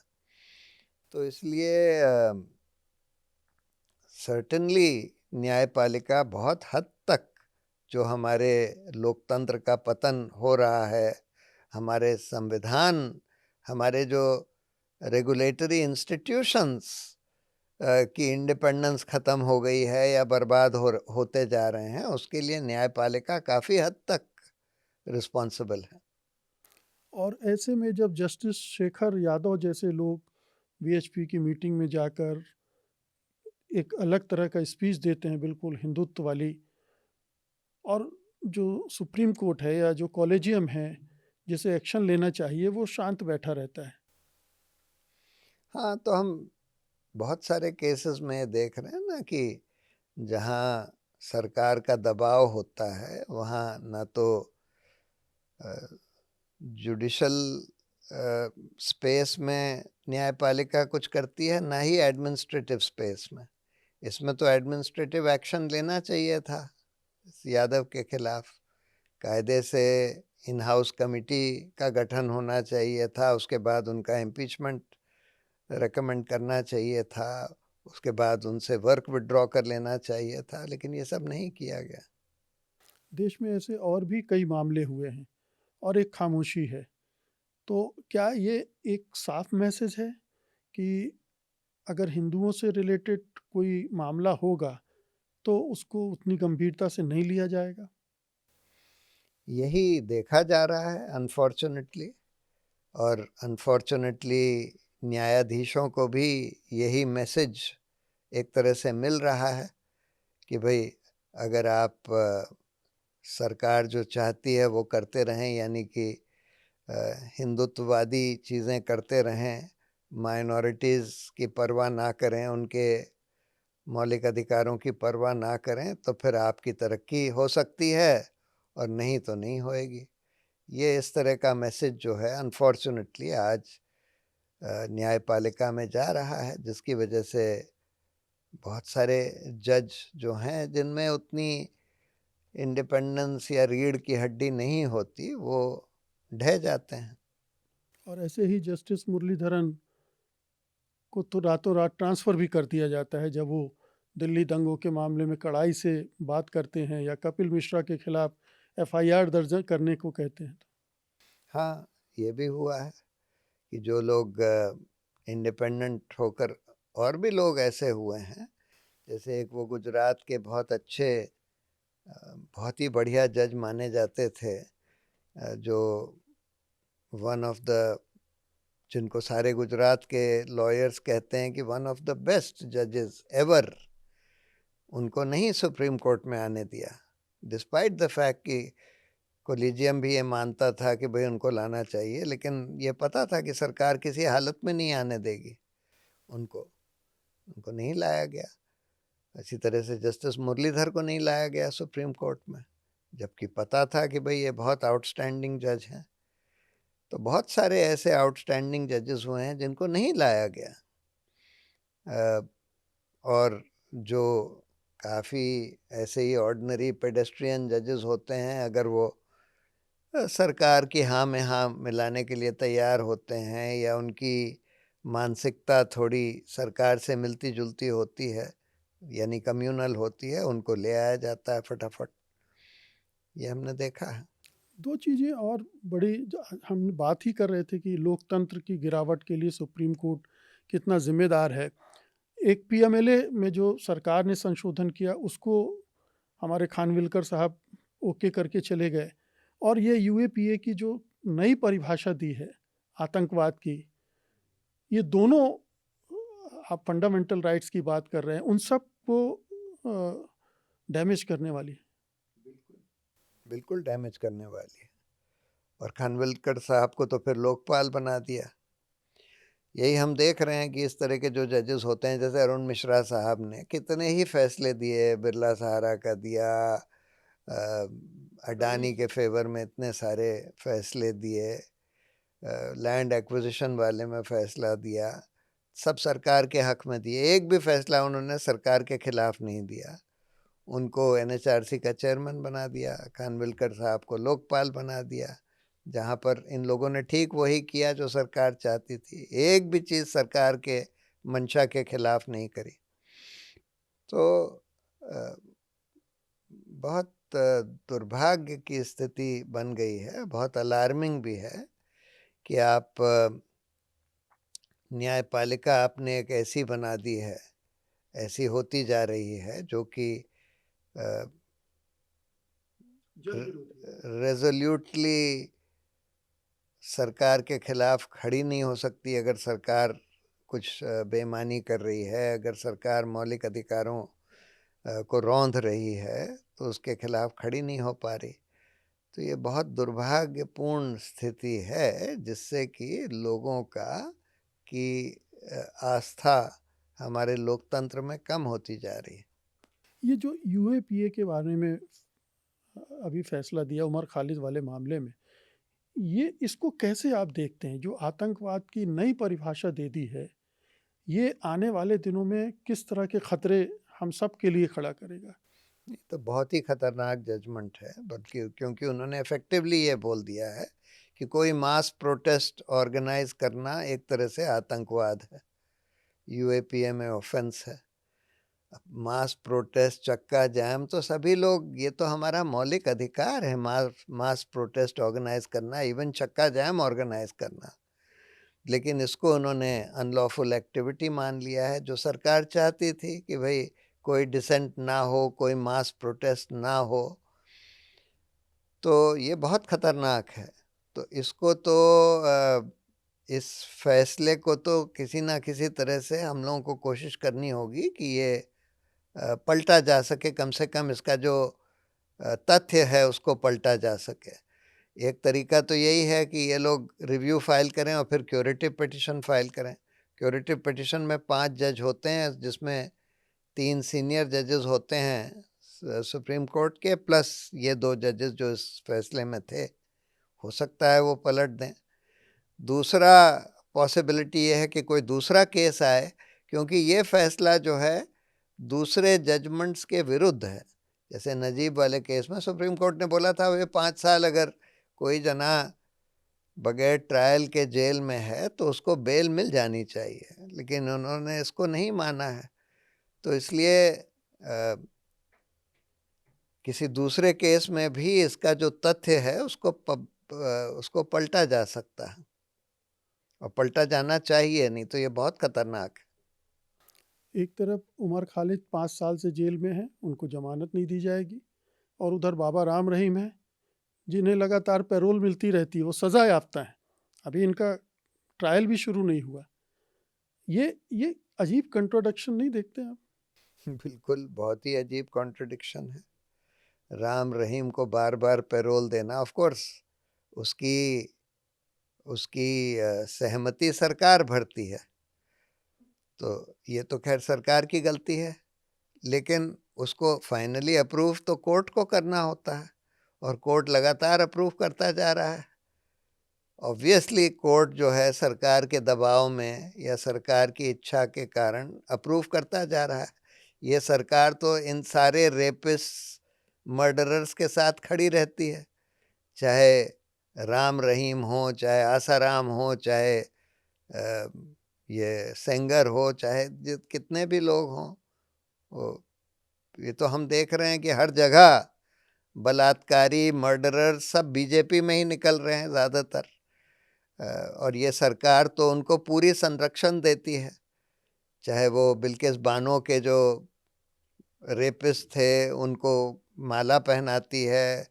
तो इसलिए सर्टेनली न्यायपालिका बहुत हद तक जो हमारे लोकतंत्र का पतन हो रहा है, हमारे संविधान, हमारे जो रेगुलेटरी इंस्टीट्यूशंस की इंडिपेंडेंस ख़त्म हो गई है या बर्बाद होते जा रहे हैं, उसके लिए न्यायपालिका काफ़ी हद तक रिस्पॉन्सिबल है। और ऐसे में जब जस्टिस शेखर यादव जैसे लोग वीएचपी की मीटिंग में जाकर एक अलग तरह का स्पीच देते हैं, बिल्कुल हिंदुत्व वाली, और जो सुप्रीम कोर्ट है या जो कॉलेजियम है जिसे एक्शन लेना चाहिए वो शांत बैठा रहता है। हाँ, तो हम बहुत सारे केसेस में देख रहे हैं ना कि जहाँ सरकार का दबाव होता है वहाँ ना तो जुडिशल स्पेस में न्यायपालिका कुछ करती है, ना ही एडमिनिस्ट्रेटिव स्पेस में। इसमें तो एडमिनिस्ट्रेटिव एक्शन लेना चाहिए था यादव के खिलाफ। कायदे से इन हाउस कमेटी का गठन होना चाहिए था, उसके बाद उनका इम्पीचमेंट रेकमेंड करना चाहिए था, उसके बाद उनसे वर्क विड्रॉ कर लेना चाहिए था, लेकिन ये सब नहीं किया गया। देश में ऐसे और भी कई मामले हुए हैं और एक खामोशी है। तो क्या ये एक साफ मैसेज है कि अगर हिंदुओं से रिलेटेड कोई मामला होगा तो उसको उतनी गंभीरता से नहीं लिया जाएगा? यही देखा जा रहा है अनफॉर्चुनेटली, और अनफॉर्चुनेटली न्यायाधीशों को भी यही मैसेज एक तरह से मिल रहा है कि भाई अगर आप सरकार जो चाहती है वो करते रहें, यानी कि हिंदुत्ववादी चीज़ें करते रहें, माइनॉरिटीज़ की परवाह ना करें, उनके मौलिक अधिकारों की परवाह ना करें, तो फिर आपकी तरक्की हो सकती है और नहीं तो नहीं होएगी। ये इस तरह का मैसेज जो है अनफॉर्चुनेटली आज न्यायपालिका में जा रहा है, जिसकी वजह से बहुत सारे जज जो हैं जिनमें उतनी इंडिपेंडेंस या रीढ़ की हड्डी नहीं होती, वो ढह जाते हैं। और ऐसे ही जस्टिस मुरलीधरन को तो रातों रात ट्रांसफ़र भी कर दिया जाता है जब वो दिल्ली दंगों के मामले में कड़ाई से बात करते हैं या कपिल मिश्रा के खिलाफ एफआईआर दर्ज करने को कहते हैं। हाँ, ये भी हुआ है कि जो लोग इंडिपेंडेंट होकर, और भी लोग ऐसे हुए हैं, जैसे एक वो गुजरात के बहुत अच्छे बहुत ही बढ़िया जज माने जाते थे, जो वन ऑफ द, जिनको सारे गुजरात के लॉयर्स कहते हैं कि वन ऑफ द बेस्ट जजेस एवर, उनको नहीं सुप्रीम कोर्ट में आने दिया, डिस्पाइट द फैक्ट कि कोलिजियम भी ये मानता था कि भाई उनको लाना चाहिए, लेकिन ये पता था कि सरकार किसी हालत में नहीं आने देगी उनको उनको नहीं लाया गया। इसी तरह से जस्टिस मुरलीधर को नहीं लाया गया सुप्रीम कोर्ट में, जबकि पता था कि भाई ये बहुत आउटस्टैंडिंग जज हैं। तो बहुत सारे ऐसे आउटस्टैंडिंग जजेस हुए हैं जिनको नहीं लाया गया, और जो काफ़ी ऐसे ही ऑर्डिनरी पेडेस्ट्रियन जजेस होते हैं, अगर वो सरकार की हाँ में हाँ मिलाने के लिए तैयार होते हैं या उनकी मानसिकता थोड़ी सरकार से मिलती जुलती होती है, यानी कम्युनल होती है, उनको ले आया जाता है फटाफट। ये हमने देखा है। दो चीज़ें और बड़ी हम बात ही कर रहे थे कि लोकतंत्र की गिरावट के लिए सुप्रीम कोर्ट कितना जिम्मेदार है। एक पीएमएलए में जो सरकार ने संशोधन किया उसको हमारे खानविलकर साहब ओके करके चले गए, और ये यूएपीए की जो नई परिभाषा दी है आतंकवाद की, ये दोनों, आप फंडामेंटल राइट्स की बात कर रहे हैं, उन सब को डैमेज करने वाली है। बिल्कुल डैमेज करने वाली है। और खानविलकर साहब को तो फिर लोकपाल बना दिया। यही हम देख रहे हैं कि इस तरह के जो जजेस होते हैं, जैसे अरुण मिश्रा साहब ने कितने ही फैसले दिए, बिरला सहारा का दिया, अडानी के फेवर में इतने सारे फैसले दिए, लैंड एक्विजिशन वाले में फैसला दिया, सब सरकार के हक में दिए, एक भी फैसला उन्होंने सरकार के खिलाफ नहीं दिया। उनको एनएचआरसी का चेयरमैन बना दिया, खानविलकर साहब को लोकपाल बना दिया, जहाँ पर इन लोगों ने ठीक वही किया जो सरकार चाहती थी, एक भी चीज़ सरकार के मंशा के खिलाफ नहीं करी। तो बहुत दुर्भाग्य की स्थिति बन गई है, बहुत अलार्मिंग भी है कि आप न्यायपालिका आपने एक ऐसी बना दी है, ऐसी होती जा रही है जो कि रेजोल्यूटली सरकार के खिलाफ खड़ी नहीं हो सकती। अगर सरकार कुछ बेईमानी कर रही है, अगर सरकार मौलिक अधिकारों को रौंद रही है, तो उसके खिलाफ खड़ी नहीं हो पा रही। तो ये बहुत दुर्भाग्यपूर्ण स्थिति है जिससे कि लोगों की आस्था हमारे लोकतंत्र में कम होती जा रही है। ये जो यूएपीए के बारे में अभी फैसला दिया उमर खालिद वाले मामले में, ये इसको कैसे आप देखते हैं? जो आतंकवाद की नई परिभाषा दे दी है, ये आने वाले दिनों में किस तरह के खतरे हम सब के लिए खड़ा करेगा? ये तो बहुत ही खतरनाक जजमेंट है, बल्कि क्योंकि उन्होंने इफेक्टिवली ये बोल दिया है कि कोई मास प्रोटेस्ट ऑर्गेनाइज करना एक तरह से आतंकवाद है, यूएपीए में ऑफेंस है। मास प्रोटेस्ट, चक्का जाम, तो सभी लोग, ये तो हमारा मौलिक अधिकार है मास प्रोटेस्ट ऑर्गेनाइज करना, इवन चक्का जाम ऑर्गेनाइज करना। लेकिन इसको उन्होंने अनलॉफुल एक्टिविटी मान लिया है। जो सरकार चाहती थी कि भाई कोई डिसेंट ना हो, कोई मास प्रोटेस्ट ना हो, तो ये बहुत खतरनाक है। तो इसको तो इस फैसले को तो किसी ना किसी तरह से हम लोगों को कोशिश करनी होगी कि ये पलटा जा सके, कम से कम इसका जो तथ्य है उसको पलटा जा सके। एक तरीका तो यही है कि ये लोग रिव्यू फाइल करें और फिर क्यूरेटिव पिटिशन फाइल करें। क्यूरेटिव पिटिशन में 5 जज होते हैं, जिसमें 3 सीनियर जजेस होते हैं सुप्रीम कोर्ट के, प्लस ये 2 जजेस जो इस फैसले में थे। हो सकता है वो पलट दें। दूसरा पॉसिबिलिटी ये है कि कोई दूसरा केस आए, क्योंकि ये फैसला जो है दूसरे जजमेंट्स के विरुद्ध है। जैसे नजीब वाले केस में सुप्रीम कोर्ट ने बोला था वे 5 साल अगर कोई जना बगैर ट्रायल के जेल में है तो उसको बेल मिल जानी चाहिए, लेकिन उन्होंने इसको नहीं माना है। तो इसलिए किसी दूसरे केस में भी इसका जो तथ्य है उसको पलटा जा सकता है, और पलटा जाना चाहिए, नहीं तो ये बहुत खतरनाक है। एक तरफ उमर खालिद 5 साल से जेल में हैं, उनको जमानत नहीं दी जाएगी, और उधर बाबा राम रहीम है जिन्हें लगातार पैरोल मिलती रहती है, वो सज़ा याफ्ता है, अभी इनका ट्रायल भी शुरू नहीं हुआ। ये अजीब कंट्रोडिक्शन नहीं देखते आप? बिल्कुल, बहुत ही अजीब कॉन्ट्रडिक्शन है। राम रहीम को बार बार पैरोल देना, ऑफ कोर्स उसकी सहमति सरकार भरती है, तो ये तो खैर सरकार की गलती है, लेकिन उसको फाइनली अप्रूव तो कोर्ट को करना होता है, और कोर्ट लगातार अप्रूव करता जा रहा है। ऑब्वियसली कोर्ट जो है सरकार के दबाव में या सरकार की इच्छा के कारण अप्रूव करता जा रहा है। ये सरकार तो इन सारे रेपिस्ट, मर्डरर्स के साथ खड़ी रहती है, चाहे राम रहीम हो, चाहे आसाराम हो, चाहे ये सेंगर हो, चाहे कितने भी लोग हों। ये तो हम देख रहे हैं कि हर जगह बलात्कारी, मर्डरर सब बीजेपी में ही निकल रहे हैं ज़्यादातर, और ये सरकार तो उनको पूरी संरक्षण देती है। चाहे वो बिल्किस बानो के जो रेपिस्ट थे उनको माला पहनाती है,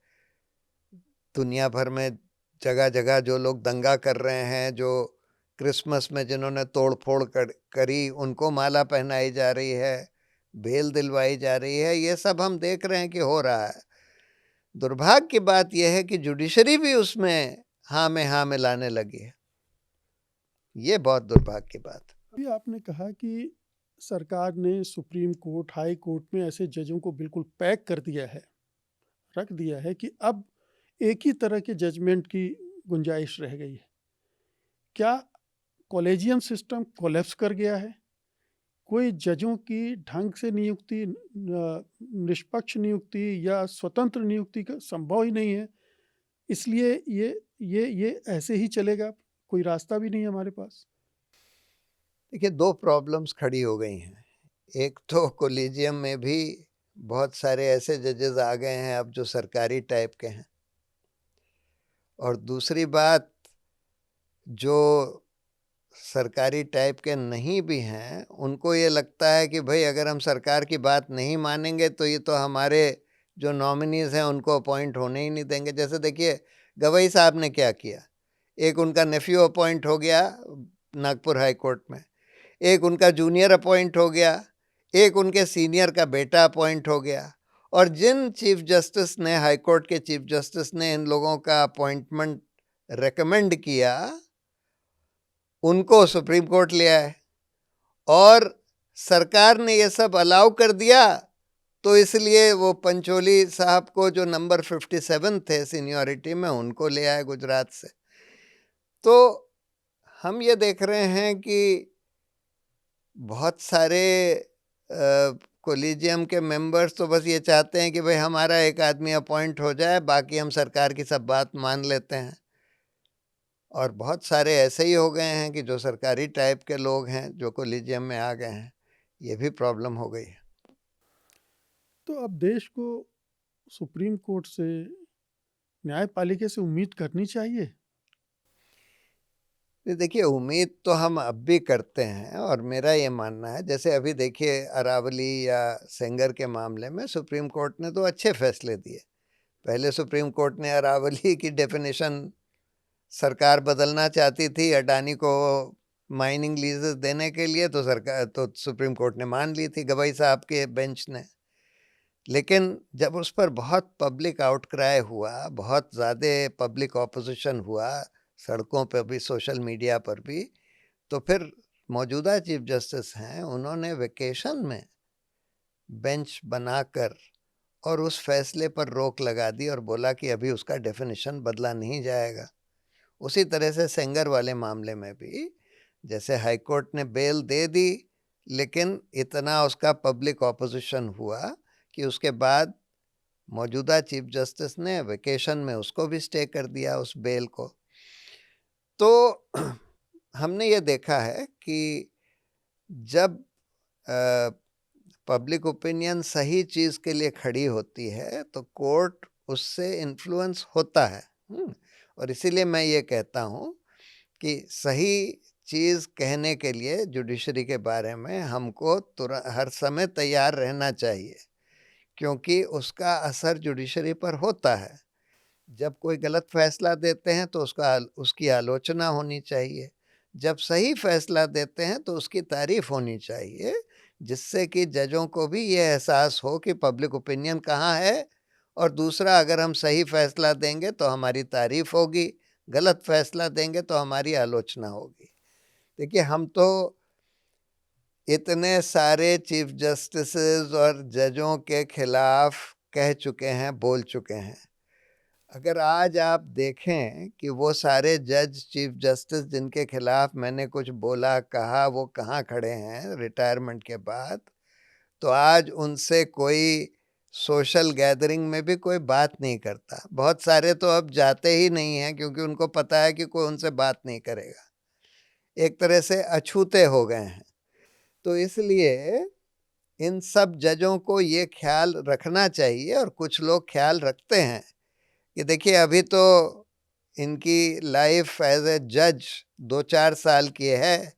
दुनिया भर में जगह जगह जो लोग दंगा कर रहे हैं, जो क्रिसमस में जिन्होंने तोड़ फोड़ करी उनको माला पहनाई जा रही है, बेल दिलवाई जा रही है। ये सब हम देख रहे हैं कि हो रहा है। दुर्भाग्य की बात यह है कि जुडिशरी भी उसमें हाँ में हाँ मिलाने लगी है। ये बहुत दुर्भाग्य की बात है। अभी आपने कहा कि सरकार ने सुप्रीम कोर्ट, हाई कोर्ट में ऐसे जजों को बिल्कुल पैक कर दिया है, रख दिया है कि अब एक ही तरह के जजमेंट की गुंजाइश रह गई है। क्या कॉलेजियम सिस्टम कोलैप्स कर गया है? कोई जजों की ढंग से नियुक्ति, निष्पक्ष नियुक्ति या स्वतंत्र नियुक्ति का संभव ही नहीं है, इसलिए ये ऐसे ही चलेगा, कोई रास्ता भी नहीं है हमारे पास? देखिए, 2 प्रॉब्लम्स खड़ी हो गई हैं। एक तो कॉलेजियम में भी बहुत सारे ऐसे जजेस आ गए हैं अब जो सरकारी टाइप के हैं, और दूसरी बात, जो सरकारी टाइप के नहीं भी हैं उनको ये लगता है कि भाई अगर हम सरकार की बात नहीं मानेंगे तो ये तो हमारे जो नॉमिनीज़ हैं उनको अपॉइंट होने ही नहीं देंगे। जैसे देखिए गवई साहब ने क्या किया, एक उनका नेफ्यू अपॉइंट हो गया नागपुर हाई कोर्ट में, एक उनका जूनियर अपॉइंट हो गया, एक उनके सीनियर का बेटा अपॉइंट हो गया, और जिन चीफ जस्टिस ने, हाई कोर्ट के चीफ जस्टिस ने इन लोगों का अपॉइंटमेंट रेकमेंड किया, उनको सुप्रीम कोर्ट ले आए और सरकार ने ये सब अलाउ कर दिया। तो इसलिए वो पंचोली साहब को, जो नंबर 57 थे सीनियरिटी में, उनको ले आए गुजरात से। तो हम ये देख रहे हैं कि बहुत सारे कोलिजियम के मेंबर्स तो बस ये चाहते हैं कि भाई हमारा एक आदमी अपॉइंट हो जाए, बाकी हम सरकार की सब बात मान लेते हैं। और बहुत सारे ऐसे ही हो गए हैं कि जो सरकारी टाइप के लोग हैं, जो कोलिजियम में आ गए हैं। ये भी प्रॉब्लम हो गई है। तो अब देश को सुप्रीम कोर्ट से, न्यायपालिका से उम्मीद करनी चाहिए? देखिए, उम्मीद तो हम अब भी करते हैं और मेरा ये मानना है, जैसे अभी देखिए अरावली या सेंगर के मामले में सुप्रीम कोर्ट ने तो अच्छे फैसले दिए। पहले सुप्रीम कोर्ट ने अरावली की डेफिनेशन, सरकार बदलना चाहती थी अडानी को माइनिंग लीजेस देने के लिए, तो सुप्रीम कोर्ट ने मान ली थी, गवाई साहब के बेंच ने। लेकिन जब उस पर बहुत पब्लिक आउटक्राई हुआ, बहुत ज़्यादा पब्लिक ऑपोजिशन हुआ, सड़कों पर भी, सोशल मीडिया पर भी, तो फिर मौजूदा चीफ जस्टिस हैं, उन्होंने वेकेशन में बेंच बनाकर और उस फैसले पर रोक लगा दी और बोला कि अभी उसका डेफिनेशन बदला नहीं जाएगा। उसी तरह से सेंगर वाले मामले में भी, जैसे हाई कोर्ट ने बेल दे दी, लेकिन इतना उसका पब्लिक ऑपोजिशन हुआ कि उसके बाद मौजूदा चीफ जस्टिस ने वेकेशन में उसको भी स्टे कर दिया, उस बेल को। तो हमने ये देखा है कि जब पब्लिक ओपिनियन सही चीज़ के लिए खड़ी होती है तो कोर्ट उससे इन्फ्लुएंस होता है। और इसीलिए मैं ये कहता हूँ कि सही चीज़ कहने के लिए जुडिशरी के बारे में हमको तुरंत हर समय तैयार रहना चाहिए, क्योंकि उसका असर जुडिशरी पर होता है। जब कोई गलत फैसला देते हैं तो उसकी आलोचना होनी चाहिए। जब सही फैसला देते हैं तो उसकी तारीफ होनी चाहिए, जिससे कि जजों को भी ये एहसास हो कि पब्लिक ओपिनियन कहाँ है। और दूसरा, अगर हम सही फैसला देंगे तो हमारी तारीफ होगी, गलत फैसला देंगे तो हमारी आलोचना होगी। देखिए, हम तो इतने सारे चीफ जस्टिसेस और जजों के खिलाफ कह चुके हैं, बोल चुके हैं। अगर आज आप देखें कि वो सारे जज, चीफ जस्टिस जिनके खिलाफ मैंने कुछ बोला, कहा, वो कहाँ खड़े हैं रिटायरमेंट के बाद, तो आज उनसे कोई सोशल गैदरिंग में भी कोई बात नहीं करता। बहुत सारे तो अब जाते ही नहीं हैं, क्योंकि उनको पता है कि कोई उनसे बात नहीं करेगा। एक तरह से अछूते हो गए हैं। तो इसलिए इन सब जजों को ये ख्याल रखना चाहिए, और कुछ लोग ख्याल रखते हैं कि देखिए, अभी तो इनकी लाइफ एज ए जज 2-4 साल की है,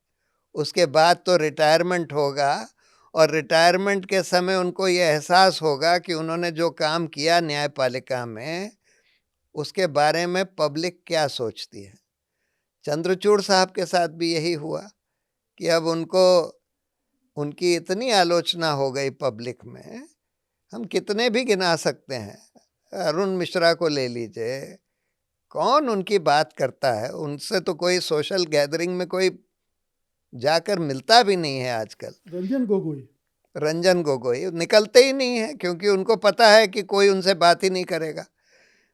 उसके बाद तो रिटायरमेंट होगा, और रिटायरमेंट के समय उनको ये एहसास होगा कि उन्होंने जो काम किया न्यायपालिका में, उसके बारे में पब्लिक क्या सोचती है। चंद्रचूड़ साहब के साथ भी यही हुआ कि अब उनकी इतनी आलोचना हो गई पब्लिक में। हम कितने भी गिना सकते हैं, अरुण मिश्रा को ले लीजिए, कौन उनकी बात करता है? उनसे तो कोई सोशल गैदरिंग में कोई जाकर मिलता भी नहीं है आजकल। रंजन गोगोई निकलते ही नहीं है, क्योंकि उनको पता है कि कोई उनसे बात ही नहीं करेगा।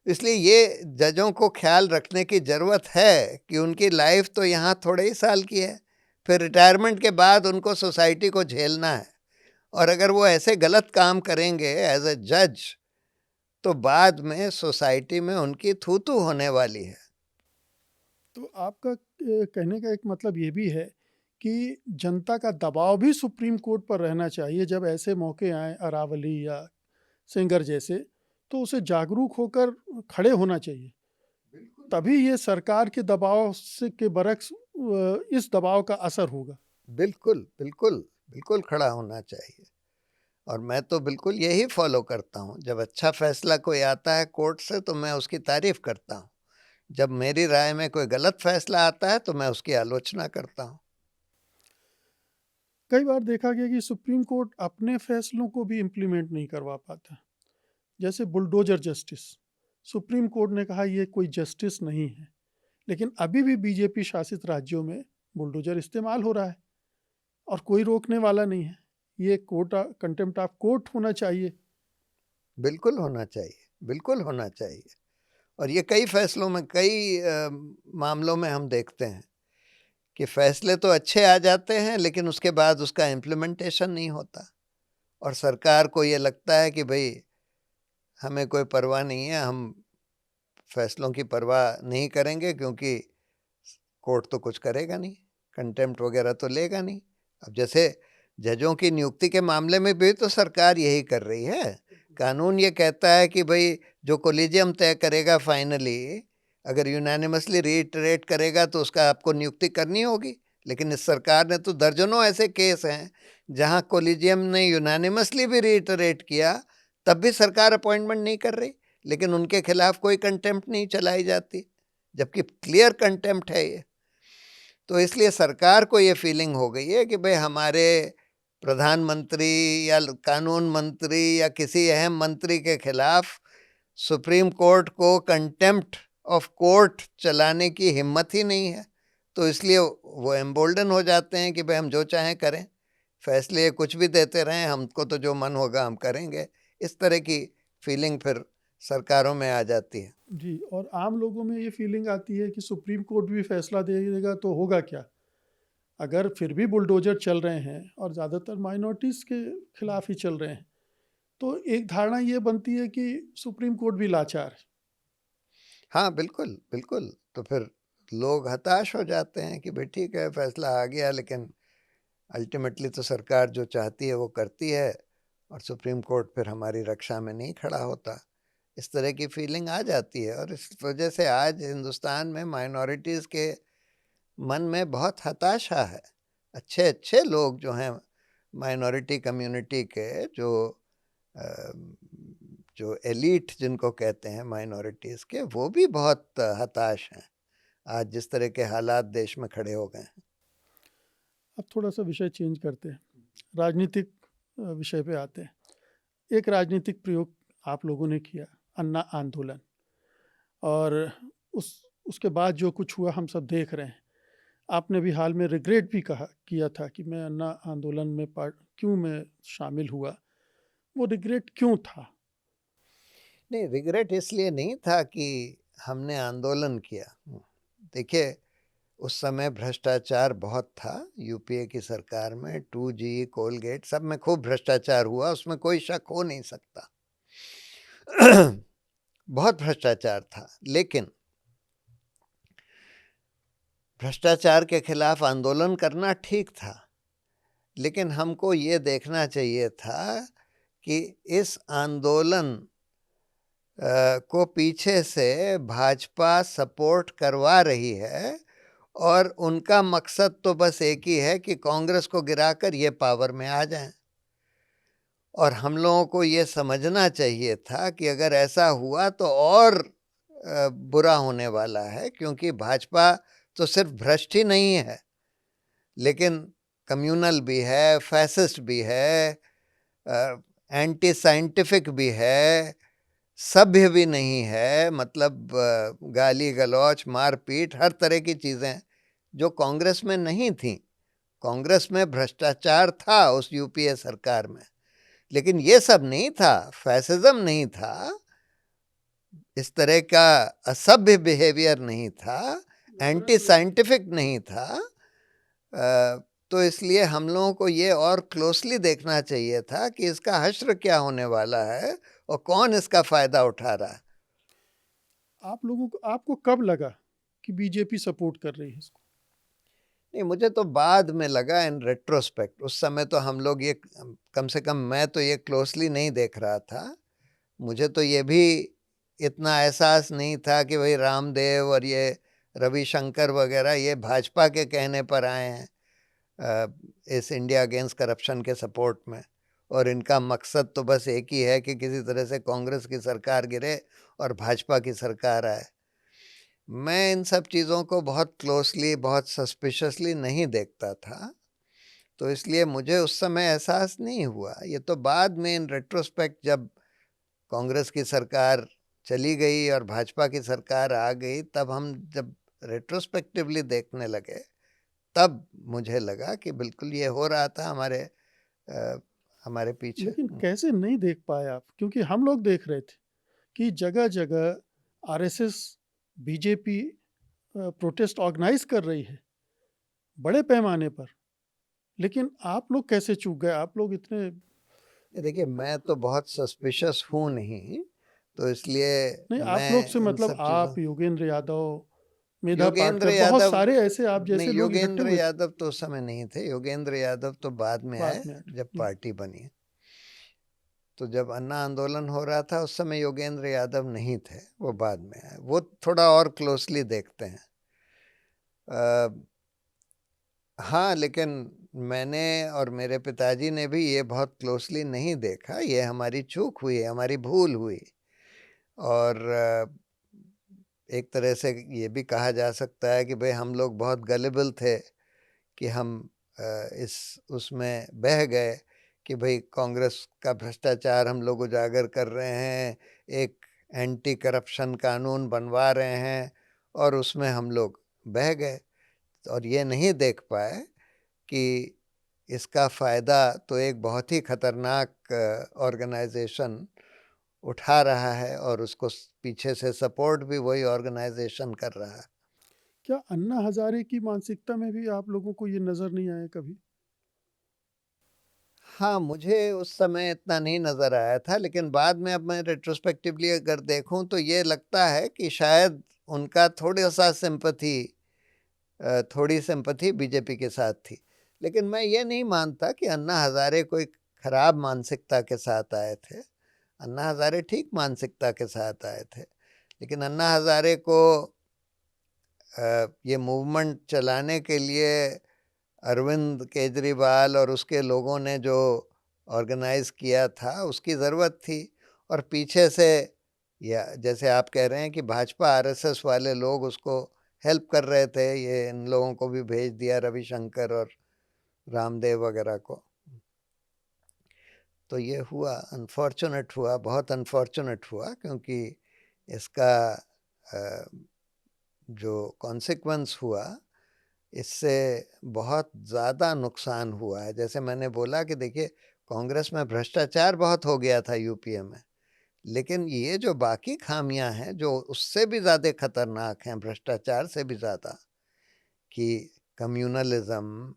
इसलिए ये जजों को ख्याल रखने की ज़रूरत है कि उनकी लाइफ तो यहाँ थोड़े ही साल की है, फिर रिटायरमेंट के बाद उनको सोसाइटी को झेलना है। और अगर वो ऐसे गलत काम करेंगे एज ए जज, तो बाद में सोसाइटी में उनकी थू-थू होने वाली है। तो आपका कहने का एक मतलब ये भी है कि जनता का दबाव भी सुप्रीम कोर्ट पर रहना चाहिए। जब ऐसे मौके आए, अरावली या सेंगर जैसे, तो उसे जागरूक होकर खड़े होना चाहिए। तभी ये सरकार के दबाव से के बरक्स इस दबाव का असर होगा। बिल्कुल बिल्कुल बिल्कुल खड़ा होना चाहिए। और मैं तो बिल्कुल यही फॉलो करता हूँ। जब अच्छा फैसला कोई आता है कोर्ट से तो मैं उसकी तारीफ करता हूँ। जब मेरी राय में कोई गलत फैसला आता है तो मैं उसकी आलोचना करता हूँ। कई बार देखा गया कि सुप्रीम कोर्ट अपने फैसलों को भी इम्प्लीमेंट नहीं करवा पाता। जैसे बुलडोजर जस्टिस, सुप्रीम कोर्ट ने कहा ये कोई जस्टिस नहीं है, लेकिन अभी भी बीजेपी शासित राज्यों में बुलडोजर इस्तेमाल हो रहा है और कोई रोकने वाला नहीं है। ये कोर्ट कंटेम्प्ट ऑफ कोर्ट होना चाहिए। बिल्कुल होना चाहिए, बिल्कुल होना चाहिए। और ये कई फैसलों में, कई मामलों में हम देखते हैं कि फैसले तो अच्छे आ जाते हैं लेकिन उसके बाद उसका इम्प्लीमेंटेशन नहीं होता, और सरकार को ये लगता है कि भाई हमें कोई परवाह नहीं है, हम फैसलों की परवाह नहीं करेंगे क्योंकि कोर्ट तो कुछ करेगा नहीं, कंटेम्प्ट वगैरह तो लेगा नहीं। अब जैसे जजों की नियुक्ति के मामले में भी तो सरकार यही कर रही है। कानून ये कहता है कि भाई जो कोलिजियम तय करेगा फाइनली, अगर यूनानिमसली रीइटरेट करेगा तो उसका आपको नियुक्ति करनी होगी। लेकिन इस सरकार ने तो दर्जनों ऐसे केस हैं जहां कोलिजियम ने यूनानिमसली भी रीइटरेट किया, तब भी सरकार अपॉइंटमेंट नहीं कर रही, लेकिन उनके खिलाफ कोई कंटेम्प्ट नहीं चलाई जाती, जबकि क्लियर कंटेम्प्ट है ये। तो इसलिए सरकार को ये फीलिंग हो गई है कि भाई हमारे प्रधानमंत्री या कानून मंत्री या किसी अहम मंत्री के खिलाफ सुप्रीम कोर्ट को कंटेम्प्ट ऑफ कोर्ट चलाने की हिम्मत ही नहीं है। तो इसलिए वो एम्बोल्डन हो जाते हैं कि भाई हम जो चाहें करें, फैसले कुछ भी देते रहें, हमको तो जो मन होगा हम करेंगे। इस तरह की फीलिंग फिर सरकारों में आ जाती है। जी, और आम लोगों में ये फीलिंग आती है कि सुप्रीम कोर्ट भी फैसला दे देगा तो होगा क्या। अगर फिर भी बुलडोजर चल रहे हैं और ज़्यादातर माइनॉरिटीज़ के खिलाफ ही चल रहे हैं, तो एक धारणा ये बनती है कि सुप्रीम कोर्ट भी लाचार है। हाँ, बिल्कुल, बिल्कुल। तो फिर लोग हताश हो जाते हैं कि भाई ठीक है, फैसला आ गया, लेकिन अल्टीमेटली तो सरकार जो चाहती है वो करती है और सुप्रीम कोर्ट फिर हमारी रक्षा में नहीं खड़ा होता। इस तरह की फीलिंग आ जाती है, और इस वजह से आज हिंदुस्तान में माइनॉरिटीज़ के मन में बहुत हताशा है। अच्छे अच्छे लोग जो हैं माइनॉरिटी कम्युनिटी के, जो एलीट जिनको कहते हैं माइनॉरिटीज़ के, वो भी बहुत हताश हैं आज जिस तरह के हालात देश में खड़े हो गए हैं। अब थोड़ा सा विषय चेंज करते हैं, राजनीतिक विषय पे आते हैं। एक राजनीतिक प्रयोग आप लोगों ने किया, अन्ना आंदोलन, और उसके बाद जो कुछ हुआ हम सब देख रहे हैं। आपने भी हाल में रिग्रेट भी किया था कि मैं अन्ना आंदोलन में क्यों मैं शामिल हुआ। वो रिग्रेट क्यों था? नहीं, रिग्रेट इसलिए नहीं था कि हमने आंदोलन किया। देखिए, उस समय भ्रष्टाचार बहुत था यूपीए की सरकार में। 2G, कोलगेट, सब में खूब भ्रष्टाचार हुआ, उसमें कोई शक हो नहीं सकता। बहुत भ्रष्टाचार था, लेकिन भ्रष्टाचार के खिलाफ आंदोलन करना ठीक था, लेकिन हमको ये देखना चाहिए था कि इस आंदोलन को पीछे से भाजपा सपोर्ट करवा रही है, और उनका मकसद तो बस एक ही है कि कांग्रेस को गिराकर ये पावर में आ जाएं। और हम लोगों को ये समझना चाहिए था कि अगर ऐसा हुआ तो और बुरा होने वाला है, क्योंकि भाजपा तो सिर्फ भ्रष्ट ही नहीं है, लेकिन कम्युनल भी है, फैसिस्ट भी है, एंटी साइंटिफिक भी है, सभ्य भी नहीं है। मतलब गाली गलौच, मारपीट, हर तरह की चीज़ें जो कांग्रेस में नहीं थी। कांग्रेस में भ्रष्टाचार था उस यूपीए सरकार में, लेकिन ये सब नहीं था, फैसिज्म नहीं था, इस तरह का असभ्य बिहेवियर नहीं था, एंटी साइंटिफिक नहीं था। तो इसलिए हम लोगों को ये और क्लोजली देखना चाहिए था कि इसका हश्र क्या होने वाला है और कौन इसका फायदा उठा रहा है। आपको कब लगा कि बीजेपी सपोर्ट कर रही है इसको? नहीं, मुझे तो बाद में लगा, इन रेट्रोस्पेक्ट। उस समय तो हम लोग ये, कम से कम मैं तो ये क्लोजली नहीं देख रहा था। मुझे तो ये भी इतना एहसास नहीं था कि भाई रामदेव और ये रविशंकर वगैरह ये भाजपा के कहने पर आए हैं इस इंडिया अगेंस्ट करप्शन के सपोर्ट में, और इनका मकसद तो बस एक ही है कि किसी तरह से कांग्रेस की सरकार गिरे और भाजपा की सरकार आए। मैं इन सब चीज़ों को बहुत क्लोजली, बहुत सस्पिशियसली नहीं देखता था, तो इसलिए मुझे उस समय एहसास नहीं हुआ। ये तो बाद में इन रेट्रोस्पेक्ट जब कांग्रेस की सरकार चली गई और भाजपा की सरकार आ गई, तब हम जब रेट्रोस्पेक्टिवली देखने लगे, तब मुझे लगा कि बिल्कुल ये हो रहा था हमारे पीछे। लेकिन कैसे नहीं देख पाए आप? क्योंकि हम लोग देख रहे थे कि जगह जगह आरएसएस, बीजेपी प्रोटेस्ट ऑर्गेनाइज कर रही है बड़े पैमाने पर, लेकिन आप लोग कैसे चूक गए? आप लोग इतने देखिए, मैं तो बहुत सस्पिशियस हूँ नहीं, तो इसलिए नहीं, आप लोग मैं से इन मतलब सब चीज़ों। आप, योगेंद्र यादव, मेधा योगेंद्र पाटकर, बहुत यादव सारे ऐसे आप नहीं, जैसे लोग इकट्ठे योगेंद्र हुए थे यादव तो उस समय नहीं थे। योगेंद्र यादव तो बाद में बाद आए में। जब जी। पार्टी बनी। तो जब अन्ना आंदोलन हो रहा था उस समय योगेंद्र यादव नहीं थे, वो बाद में आए। वो थोड़ा और क्लोजली देखते हैं। हाँ, लेकिन मैंने और मेरे पिताजी ने भी ये बहुत क्लोजली नहीं देखा। ये हमारी चूक हुई, हमारी भूल हुई। और एक तरह से ये भी कहा जा सकता है कि भाई हम लोग बहुत गलिबल थे कि हम इस उसमें बह गए कि भाई कांग्रेस का भ्रष्टाचार हम लोग उजागर कर रहे हैं, एक एंटी करप्शन कानून बनवा रहे हैं, और उसमें हम लोग बह गए और ये नहीं देख पाए कि इसका फ़ायदा तो एक बहुत ही खतरनाक ऑर्गेनाइजेशन उठा रहा है और उसको पीछे से सपोर्ट भी वही ऑर्गेनाइजेशन कर रहा है। क्या अन्ना हजारे की मानसिकता में भी आप लोगों को ये नजर नहीं आया कभी? हाँ, मुझे उस समय इतना नहीं नज़र आया था, लेकिन बाद में अब मैं रेट्रोस्पेक्टिवली अगर देखूं तो ये लगता है कि शायद उनका थोड़ी सिंपैथी बीजेपी के साथ थी। लेकिन मैं ये नहीं मानता कि अन्ना हज़ारे कोई खराब मानसिकता के साथ आए थे। अन्ना हज़ारे ठीक मानसिकता के साथ आए थे, लेकिन अन्ना हज़ारे को ये मूवमेंट चलाने के लिए अरविंद केजरीवाल और उसके लोगों ने जो ऑर्गेनाइज किया था उसकी ज़रूरत थी। और पीछे से, या जैसे आप कह रहे हैं कि भाजपा आरएसएस वाले लोग उसको हेल्प कर रहे थे, ये इन लोगों को भी भेज दिया, रविशंकर और रामदेव वगैरह को। तो ये हुआ, अनफॉर्चुनेट हुआ, बहुत अनफॉर्चुनेट हुआ, क्योंकि इसका जो कॉन्सिक्वेंस हुआ, इससे बहुत ज़्यादा नुकसान हुआ है। जैसे मैंने बोला कि देखिए, कांग्रेस में भ्रष्टाचार बहुत हो गया था यूपीए में, लेकिन ये जो बाकी खामियां हैं जो उससे भी ज़्यादा खतरनाक हैं, भ्रष्टाचार से भी ज़्यादा, कि कम्युनलिज्म,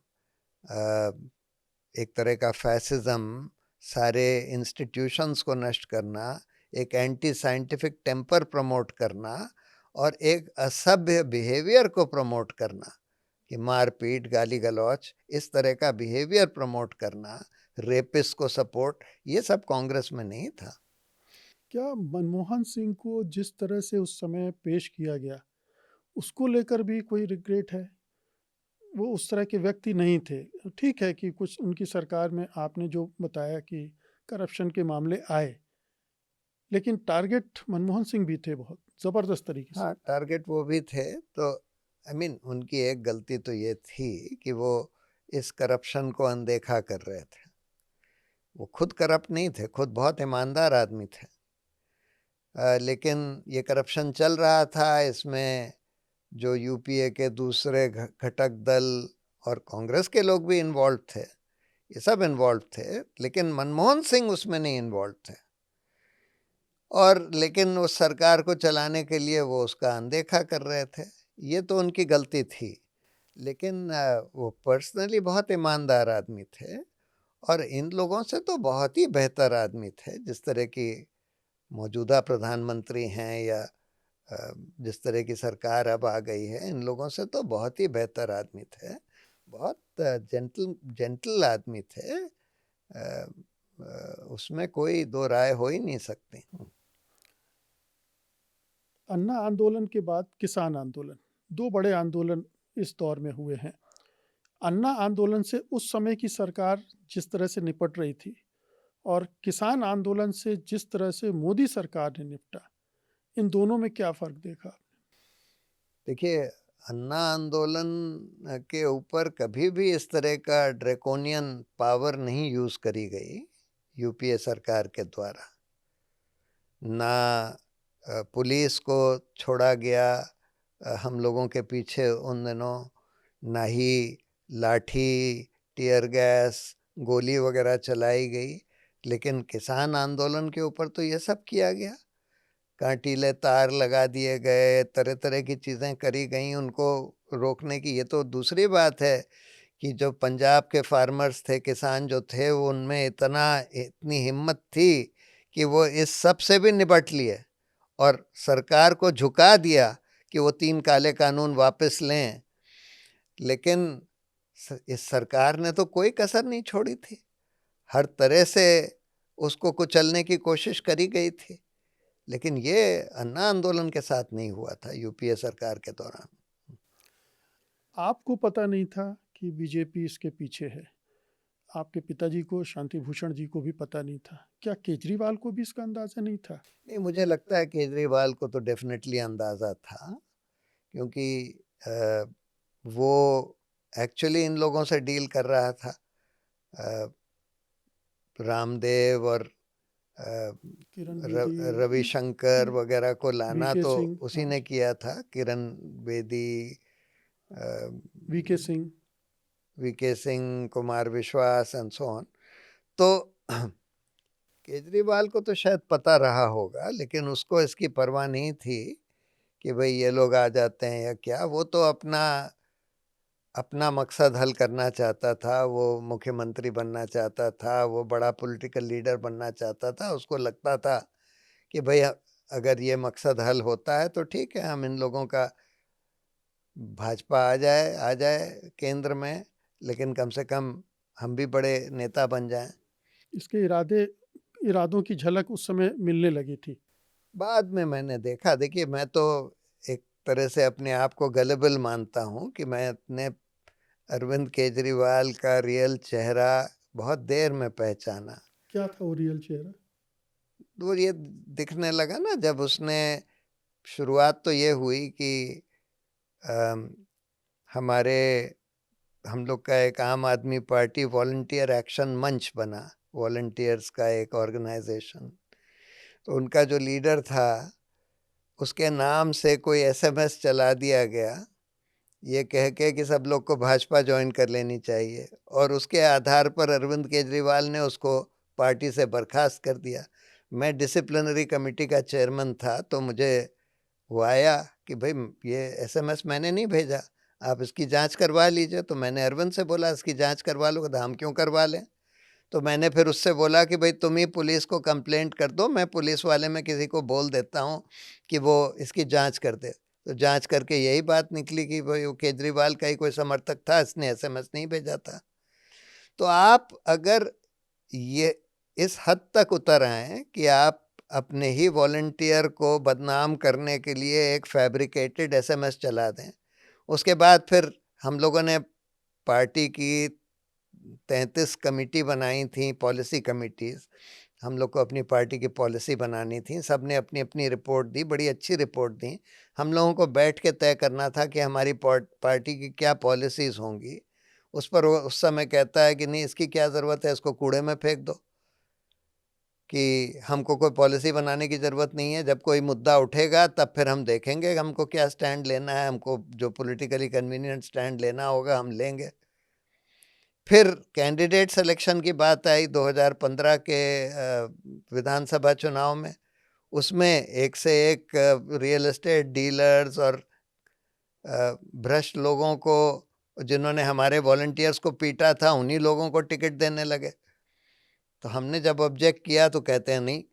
एक तरह का फैसिज्म, सारे इंस्टीट्यूशंस को नष्ट करना, एक एंटी साइंटिफिक टेम्पर प्रमोट करना, और एक असभ्य बिहेवियर को प्रमोट करना कि मारपीट, गाली गलौच, इस तरह का बिहेवियर प्रमोट करना, रेपिस्ट को सपोर्ट, ये सब कांग्रेस में नहीं था। क्या मनमोहन सिंह को जिस तरह से उस समय पेश किया गया, उसको लेकर भी कोई रिग्रेट है? वो उस तरह के व्यक्ति नहीं थे। ठीक है कि कुछ उनकी सरकार में आपने जो बताया कि करप्शन के मामले आए, लेकिन टारगेट मनमोहन सिंह भी थे बहुत ज़बरदस्त तरीके से। हाँ, टारगेट वो भी थे। तो उनकी एक गलती तो ये थी कि वो इस करप्शन को अनदेखा कर रहे थे। वो खुद करप्ट नहीं थे, खुद बहुत ईमानदार आदमी थे, लेकिन ये करप्शन चल रहा था। इसमें जो यूपीए के दूसरे घटक दल और कांग्रेस के लोग भी इन्वॉल्व थे, ये सब इन्वॉल्व थे, लेकिन मनमोहन सिंह उसमें नहीं इन्वॉल्व थे। और लेकिन उस सरकार को चलाने के लिए वो उसका अनदेखा कर रहे थे। ये तो उनकी गलती थी, लेकिन वो पर्सनली बहुत ईमानदार आदमी थे, और इन लोगों से तो बहुत ही बेहतर आदमी थे। जिस तरह की मौजूदा प्रधानमंत्री हैं, या जिस तरह की सरकार अब आ गई है, इन लोगों से तो बहुत ही बेहतर आदमी थे। बहुत जेंटल जेंटल आदमी थे। उसमें कोई दो राय हो ही नहीं सकती। अन्ना आंदोलन के बाद किसान आंदोलन, दो बड़े आंदोलन इस दौर में हुए हैं। अन्ना आंदोलन से उस समय की सरकार जिस तरह से निपट रही थी, और किसान आंदोलन से जिस तरह से मोदी सरकार ने निपटा, इन दोनों में क्या फ़र्क देखा? देखिए, अन्ना आंदोलन के ऊपर कभी भी इस तरह का ड्रैकोनियन पावर नहीं यूज़ करी गई यूपीए सरकार के द्वारा। ना पुलिस को छोड़ा गया हम लोगों के पीछे उन दिनों, ना ही लाठी, टीयर गैस, गोली वगैरह चलाई गई। लेकिन किसान आंदोलन के ऊपर तो ये सब किया गया, कांटीले तार लगा दिए गए, तरह तरह की चीज़ें करी गई उनको रोकने की। ये तो दूसरी बात है कि जो पंजाब के फार्मर्स थे, किसान जो थे, वो उनमें इतनी हिम्मत थी कि वो इस सब से भी निपट लिए और सरकार को झुका दिया कि वो 3 काले कानून वापस लें। लेकिन इस सरकार ने तो कोई कसर नहीं छोड़ी थी, हर तरह से उसको कुचलने की कोशिश करी गई थी। लेकिन ये अन्ना आंदोलन के साथ नहीं हुआ था यूपीए सरकार के दौरान। आपको पता नहीं था कि बीजेपी इसके पीछे है? आपके पिताजी को, शांति भूषण जी को भी पता नहीं था? क्या केजरीवाल को भी इसका अंदाजा नहीं था? नहीं, मुझे लगता है केजरीवाल को तो डेफिनेटली अंदाज़ा था, क्योंकि वो एक्चुअली इन लोगों से डील कर रहा था। रामदेव और किरण बेदी, रविशंकर वगैरह को लाना वीके तो सिंह, उसी हाँ, ने किया था। किरण बेदी, वीके सिंह। वीके सिंह, कुमार विश्वास एंड सो ऑन। तो केजरीवाल को तो शायद पता रहा होगा, लेकिन उसको इसकी परवाह नहीं थी कि भाई ये लोग आ जाते हैं या क्या। वो तो अपना मकसद हल करना चाहता था, वो मुख्यमंत्री बनना चाहता था, वो बड़ा पॉलिटिकल लीडर बनना चाहता था। उसको लगता था कि भाई अगर ये मकसद हल होता है तो ठीक है, हम इन लोगों का भाजपा आ जाए केंद्र में, लेकिन कम से कम हम भी बड़े नेता बन जाएं। इसके इरादों की झलक उस समय मिलने लगी थी। बाद में मैंने देखा, देखिए मैं तो एक तरह से अपने आप को गलेबल मानता हूँ कि मैं अपने अरविंद केजरीवाल का रियल चेहरा बहुत देर में पहचाना। क्या था वो रियल चेहरा? वो ये दिखने लगा ना, जब उसने शुरुआत तो ये हुई कि अम, हम लोग का एक आम आदमी पार्टी वॉलंटियर एक्शन मंच बना, वॉलंटियर्स का एक ऑर्गेनाइजेशन। तो उनका जो लीडर था, उसके नाम से कोई एसएमएस चला दिया गया, ये कह के कि सब लोग को भाजपा ज्वाइन कर लेनी चाहिए, और उसके आधार पर अरविंद केजरीवाल ने उसको पार्टी से बर्खास्त कर दिया। मैं डिसिप्लिनरी कमेटी का चेयरमैन था, तो मुझे वो आया कि भाई ये एसएमएस मैंने नहीं भेजा, आप इसकी जांच करवा लीजिए। तो मैंने अरविंद से बोला इसकी जांच करवा लो। कहता हम क्यों करवा लें? तो मैंने फिर उससे बोला कि भाई तुम ही पुलिस को कंप्लेंट कर दो, मैं पुलिस वाले में किसी को बोल देता हूँ कि वो इसकी जांच कर दे। तो जांच करके यही बात निकली कि भाई वो केजरीवाल का ही कोई समर्थक था, इसने एसएमएस नहीं भेजा था। तो आप अगर ये इस हद तक उतर आए कि आप अपने ही वॉलंटियर को बदनाम करने के लिए एक फैब्रिकेटेड एसएमएस चला दें, उसके बाद फिर हम लोगों ने पार्टी की 33 कमेटी बनाई थी, पॉलिसी कमिटीज़। हम लोग को अपनी पार्टी की पॉलिसी बनानी थी, सब ने अपनी अपनी रिपोर्ट दी, बड़ी अच्छी रिपोर्ट दी। हम लोगों को बैठ के तय करना था कि हमारी पार्टी की क्या पॉलिसीज़ होंगी। उस पर वो उस समय कहता है कि नहीं, इसकी क्या ज़रूरत है, इसको कूड़े में फेंक दो, कि हमको कोई पॉलिसी बनाने की ज़रूरत नहीं है। जब कोई मुद्दा उठेगा तब फिर हम देखेंगे हमको क्या स्टैंड लेना है, हमको जो पॉलिटिकली कन्वीनियंट स्टैंड लेना होगा हम लेंगे। फिर कैंडिडेट सिलेक्शन की बात आई 2015 के विधानसभा चुनाव में। उसमें एक से एक रियल एस्टेट डीलर्स और भ्रष्ट लोगों को, जिन्होंने हमारे वॉलंटियर्स को पीटा था, उन्हीं लोगों को टिकट देने लगे। तो हमने जब ऑब्जेक्ट किया तो कहते हैं नहीं,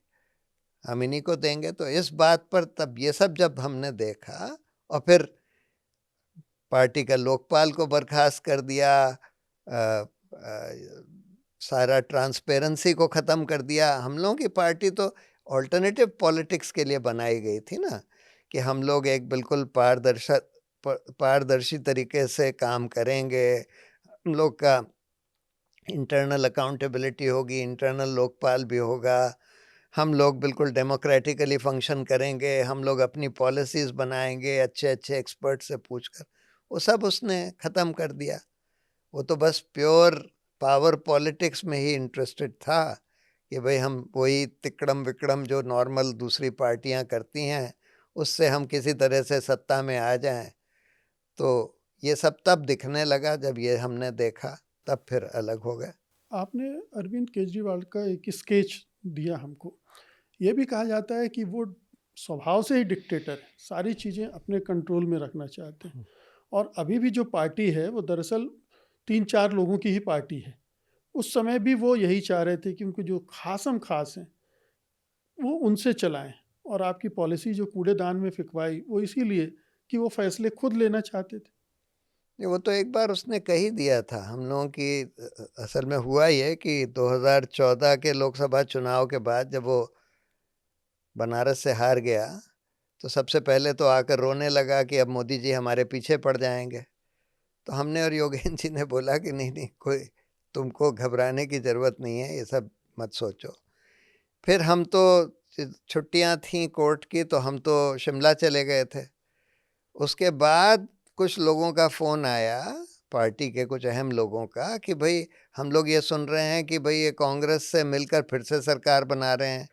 हम इन्हीं को देंगे। तो इस बात पर तब ये सब जब हमने देखा, और फिर पार्टी का लोकपाल को बर्खास्त कर दिया, सारा ट्रांसपेरेंसी को ख़त्म कर दिया। हम लोगों की पार्टी तो ऑल्टरनेटिव पॉलिटिक्स के लिए बनाई गई थी ना, कि हम लोग एक बिल्कुल पारदर्शी तरीके से काम करेंगे, हम लोग का इंटरनल अकाउंटेबिलिटी होगी, इंटरनल लोकपाल भी होगा, हम लोग बिल्कुल डेमोक्रेटिकली फंक्शन करेंगे, हम लोग अपनी पॉलिसीज़ बनाएंगे अच्छे अच्छे एक्सपर्ट से पूछकर। वो सब उसने ख़त्म कर दिया। वो तो बस प्योर पावर पॉलिटिक्स में ही इंटरेस्टेड था कि भाई हम वही तिकड़म विक्रम जो नॉर्मल दूसरी पार्टियां करती हैं उससे हम किसी तरह से सत्ता में आ जाएं। तो ये सब तब दिखने लगा जब ये हमने देखा, तब फिर अलग हो गए। आपने अरविंद केजरीवाल का एक स्केच दिया हमको। ये भी कहा जाता है कि वो स्वभाव से ही डिक्टेटर है, सारी चीज़ें अपने कंट्रोल में रखना चाहते हैं। और अभी भी जो पार्टी है वो दरअसल 3-4 लोगों की ही पार्टी है। उस समय भी वो यही चाह रहे थे कि उनको जो खासम खास हैं वो उनसे चलाएं, और आपकी पॉलिसी जो कूड़ेदान में फिकवाई वो इसीलिए कि वो फैसले खुद लेना चाहते थे। वो तो एक बार उसने कह ही दिया था हम लोगों की। असल में हुआ ये कि 2014 के लोकसभा चुनाव के बाद जब वो बनारस से हार गया तो सबसे पहले तो आकर रोने लगा कि अब मोदी जी हमारे पीछे पड़ जाएंगे। तो हमने और योगेंद्र जी ने बोला कि नहीं नहीं, कोई तुमको घबराने की ज़रूरत नहीं है, ये सब मत सोचो। फिर हम तो छुट्टियां थीं कोर्ट की, तो हम तो शिमला चले गए थे। उसके बाद कुछ लोगों का फ़ोन आया, पार्टी के कुछ अहम लोगों का, कि भाई हम लोग ये सुन रहे हैं कि भाई ये कांग्रेस से मिलकर फिर से सरकार बना रहे हैं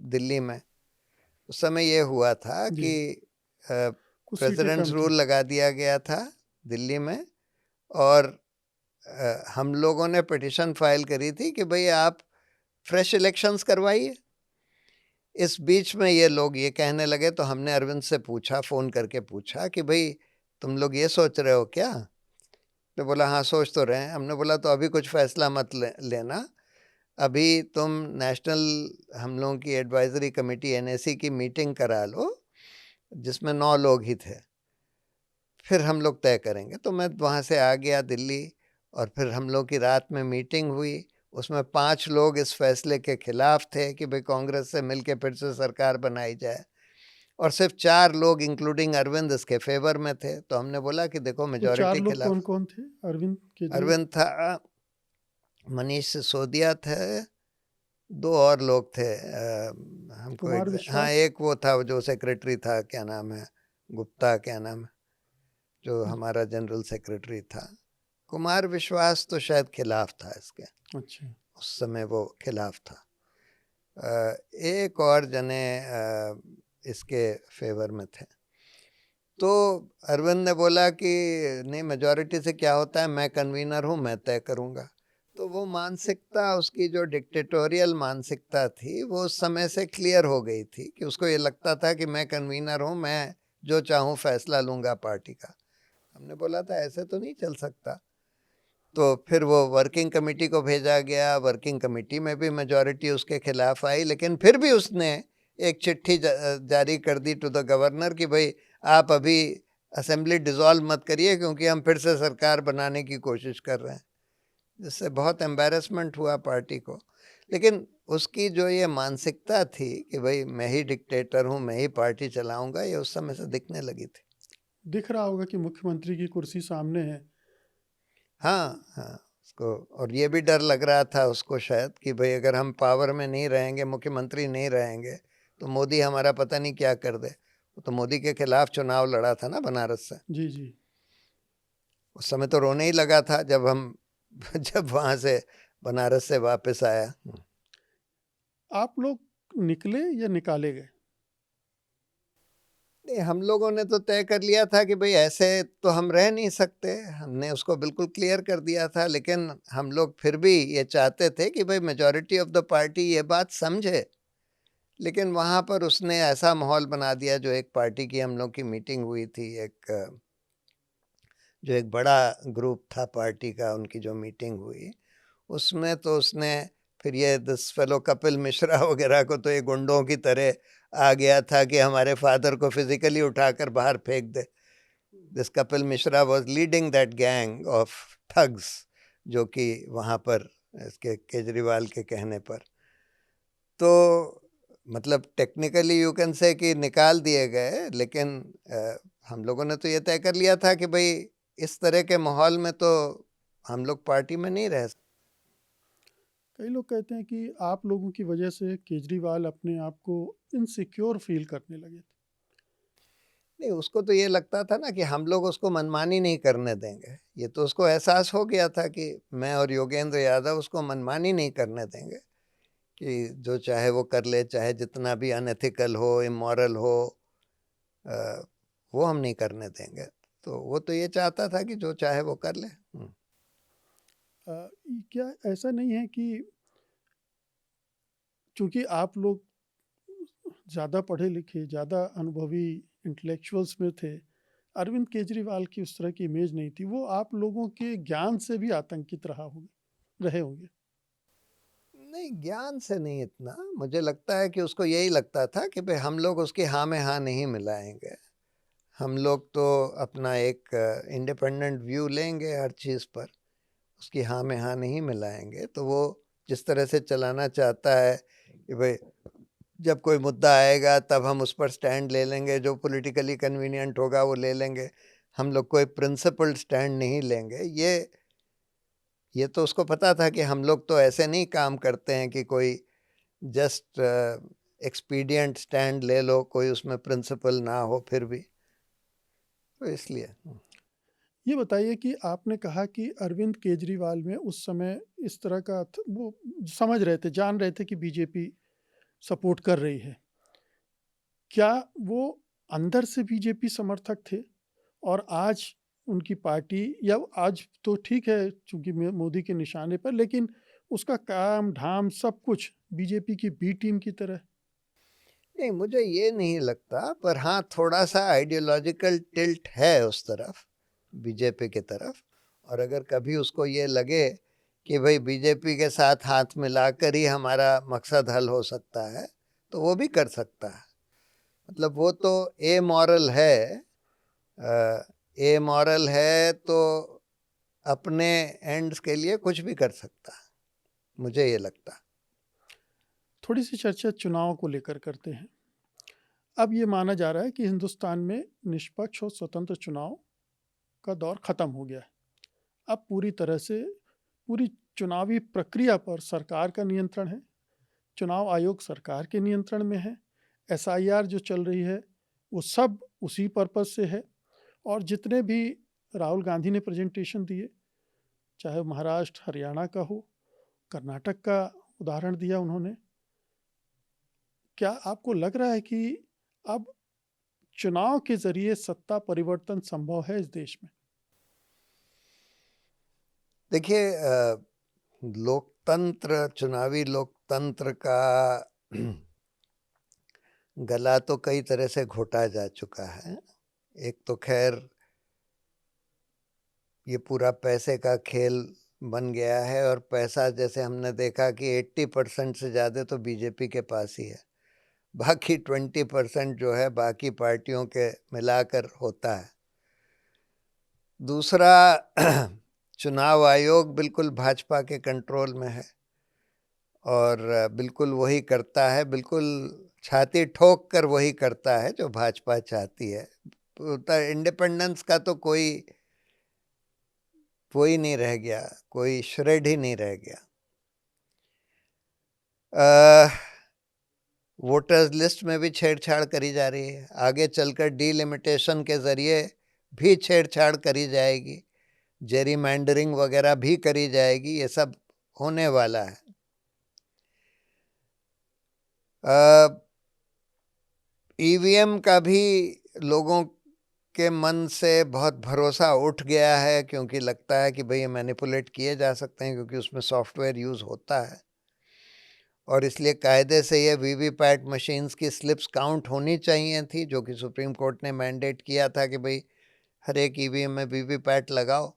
दिल्ली में। उस समय ये हुआ था जी, कि कुछ सीटें प्रेसिडेंट्स कम थी। रूल लगा दिया गया था दिल्ली में, और हम लोगों ने पिटिशन फाइल करी थी कि भाई आप फ्रेश इलेक्शंस करवाइए। इस बीच में ये लोग ये कहने लगे, तो हमने अरविंद से पूछा, फ़ोन करके पूछा कि भाई तुम लोग ये सोच रहे हो क्या? तो बोला हाँ सोच तो रहे हैं। हमने बोला तो अभी कुछ फैसला मत लेना, अभी तुम नेशनल हम लोगों की एडवाइजरी कमेटी एनएसी की मीटिंग करा लो जिसमें 9 लोग ही थे, फिर हम लोग तय करेंगे। तो मैं वहाँ से आ गया दिल्ली, और फिर हम लोग की रात में मीटिंग हुई। उसमें 5 लोग इस फैसले के खिलाफ थे कि भाई कांग्रेस से मिलके फिर से सरकार बनाई जाए, और सिर्फ 4 लोग इंक्लूडिंग अरविंद इसके फेवर में थे। तो हमने बोला कि देखो वो 4 मेजॉरिटी लोग खिलाफ। कौन कौन थे? अरविंद केजरीवाल, अरविंद था, मनीष सिसोदिया थे, 2 और लोग थे, हमको कुमार हाँ विश्वास। एक वो था जो सेक्रेटरी था, क्या नाम है, गुप्ता क्या नाम है, जो हमारा जनरल सेक्रेटरी था। कुमार विश्वास तो शायद खिलाफ था इसके, अच्छा, उस समय वो खिलाफ था। एक और जने इसके फेवर में थे। तो अरविंद ने बोला कि नहीं, मेजॉरिटी से क्या होता है, मैं कन्वीनर हूँ, मैं तय करूँगा। तो वो मानसिकता, उसकी जो डिक्टेटोरियल मानसिकता थी, वो उस समय से क्लियर हो गई थी कि उसको ये लगता था कि मैं कन्वीनर हूँ, मैं जो चाहूँ फैसला लूँगा पार्टी का। हमने बोला था ऐसे तो नहीं चल सकता। तो फिर वो वर्किंग कमेटी को भेजा गया, वर्किंग कमेटी में भी मेजॉरिटी उसके खिलाफ आई, लेकिन फिर भी उसने एक चिट्ठी जारी कर दी टू द गवर्नर कि भाई आप अभी असेंबली डिसॉल्व मत करिए क्योंकि हम फिर से सरकार बनाने की कोशिश कर रहे हैं, जिससे बहुत एम्बैरेसमेंट हुआ पार्टी को। लेकिन उसकी जो ये मानसिकता थी कि भाई मैं ही डिक्टेटर हूँ, मैं ही पार्टी चलाऊंगा, ये उस समय से दिखने लगी थी। दिख रहा होगा कि मुख्यमंत्री की कुर्सी सामने है। हाँ हाँ, उसको और ये भी डर लग रहा था उसको शायद कि भाई अगर हम पावर में नहीं रहेंगे, मुख्यमंत्री नहीं रहेंगे, तो मोदी हमारा पता नहीं क्या कर दे। वो तो मोदी के खिलाफ चुनाव लड़ा था ना बनारस से। जी जी। उस समय तो रोने ही लगा था जब हम जब वहाँ से बनारस से वापस आया। आप लोग निकले या निकाले गए? नहीं, हम लोगों ने तो तय कर लिया था कि भाई ऐसे तो हम रह नहीं सकते, हमने उसको बिल्कुल क्लियर कर दिया था। लेकिन हम लोग फिर भी ये चाहते थे कि भाई मेजॉरिटी ऑफ द पार्टी ये बात समझे। लेकिन वहाँ पर उसने ऐसा माहौल बना दिया, जो एक पार्टी की हम लोग की मीटिंग हुई थी, जो एक बड़ा ग्रुप था पार्टी का, उनकी जो मीटिंग हुई उसमें तो उसने फिर ये दिस फेलो कपिल मिश्रा वगैरह को तो ये गुंडों की तरह आ गया था कि हमारे फादर को फिजिकली उठाकर बाहर फेंक दे। This Kapil Mishra was leading that gang of thugs, जो कि वहाँ पर इसके केजरीवाल के कहने पर, तो मतलब टेक्निकली यू कैन से कि निकाल दिए गए। लेकिन हम लोगों ने तो ये तय कर लिया था कि भाई इस तरह के माहौल में तो हम लोग पार्टी में नहीं रह सकते। कई लोग कहते हैं कि आप लोगों की वजह से केजरीवाल अपने आप को इनसिक्योर फील करने लगे थे। नहीं, उसको तो ये लगता था ना कि हम लोग उसको मनमानी नहीं करने देंगे। ये तो उसको एहसास हो गया था कि मैं और योगेंद्र यादव उसको मनमानी नहीं करने देंगे, कि जो चाहे वो कर ले, चाहे जितना भी अनएथिकल हो, इमोरल हो, वो हम नहीं करने देंगे। तो वो तो ये चाहता था कि जो चाहे वो कर ले। क्या ऐसा नहीं है कि चूंकि आप लोग ज़्यादा पढ़े लिखे, ज़्यादा अनुभवी इंटेलेक्चुअल्स में थे, अरविंद केजरीवाल की उस तरह की इमेज नहीं थी, वो आप लोगों के ज्ञान से भी आतंकित रहे होंगे? नहीं, ज्ञान से नहीं इतना, मुझे लगता है कि उसको यही लगता था कि भाई हम लोग उसकी हाँ में हाँ नहीं मिलाएंगे। हम लोग तो अपना एक इंडिपेंडेंट व्यू लेंगे हर चीज़ पर, उसकी हाँ में हाँ नहीं मिलाएंगे। तो वो जिस तरह से चलाना चाहता है कि भाई जब कोई मुद्दा आएगा तब हम उस पर स्टैंड ले लेंगे, जो पॉलिटिकली कन्वीनियंट होगा वो ले लेंगे, हम लोग कोई प्रिंसिपल्ड स्टैंड नहीं लेंगे। ये तो उसको पता था कि हम लोग तो ऐसे नहीं काम करते हैं कि कोई जस्ट एक्सपीडियंट स्टैंड ले लो, कोई उसमें प्रिंसिपल ना हो फिर भी, तो इसलिए। ये बताइए कि आपने कहा कि अरविंद केजरीवाल में उस समय इस तरह का वो समझ रहे थे, जान रहे थे कि बीजेपी सपोर्ट कर रही है। क्या वो अंदर से बीजेपी समर्थक थे और आज उनकी पार्टी, या आज तो ठीक है चूंकि मोदी के निशाने पर, लेकिन उसका काम धाम सब कुछ बीजेपी की बी टीम की तरह? नहीं, मुझे ये नहीं लगता, पर हाँ थोड़ा सा आइडियोलॉजिकल टिल्ट है उस तरफ, बीजेपी की तरफ। और अगर कभी उसको ये लगे कि भाई बीजेपी के साथ हाथ मिलाकर ही हमारा मकसद हल हो सकता है, तो वो भी कर सकता है। मतलब वो तो ए मॉरल है, तो अपने एंड्स के लिए कुछ भी कर सकता है, मुझे ये लगता। थोड़ी सी चर्चा चुनाव को लेकर करते हैं। अब ये माना जा रहा है कि हिंदुस्तान में निष्पक्ष और स्वतंत्र चुनाव का दौर खत्म हो गया है। अब पूरी तरह से पूरी चुनावी प्रक्रिया पर सरकार का नियंत्रण है, चुनाव आयोग सरकार के नियंत्रण में है, एसआईआर जो चल रही है वो सब उसी पर्पज से है। और जितने भी राहुल गांधी ने प्रेजेंटेशन दिए, चाहे महाराष्ट्र हरियाणा का हो, कर्नाटक का उदाहरण दिया उन्होंने, क्या आपको लग रहा है कि अब चुनाव के जरिए सत्ता परिवर्तन संभव है इस देश में? देखिए, लोकतंत्र, चुनावी लोकतंत्र का गला तो कई तरह से घोटा जा चुका है। एक तो खैर ये पूरा पैसे का खेल बन गया है, और पैसा जैसे हमने देखा कि 80% से ज़्यादा तो बीजेपी के पास ही है, बाकी 20% जो है बाकी पार्टियों के मिलाकर होता है। दूसरा, चुनाव आयोग बिल्कुल भाजपा के कंट्रोल में है और बिल्कुल वही करता है, बिल्कुल छाती ठोक कर वही करता है जो भाजपा चाहती है। इंडिपेंडेंस का तो कोई नहीं रह गया, कोई श्रेड ही नहीं रह गया। वोटर्स लिस्ट में भी छेड़छाड़ करी जा रही है, आगे चलकर डीलिमिटेशन के जरिए भी छेड़छाड़ करी जाएगी, जेरीमैंडरिंग वगैरह भी करी जाएगी, ये सब होने वाला है। ईवीएम का भी लोगों के मन से बहुत भरोसा उठ गया है, क्योंकि लगता है कि भाई ये मैनिपुलेट किए जा सकते हैं, क्योंकि उसमें सॉफ्टवेयर यूज़ होता है। और इसलिए कायदे से ये वीवीपैट मशीन्स की स्लिप्स काउंट होनी चाहिए थी, जो कि सुप्रीम कोर्ट ने मैंडेट किया था कि भाई हर एक ईवीएम में वीवीपैट लगाओ।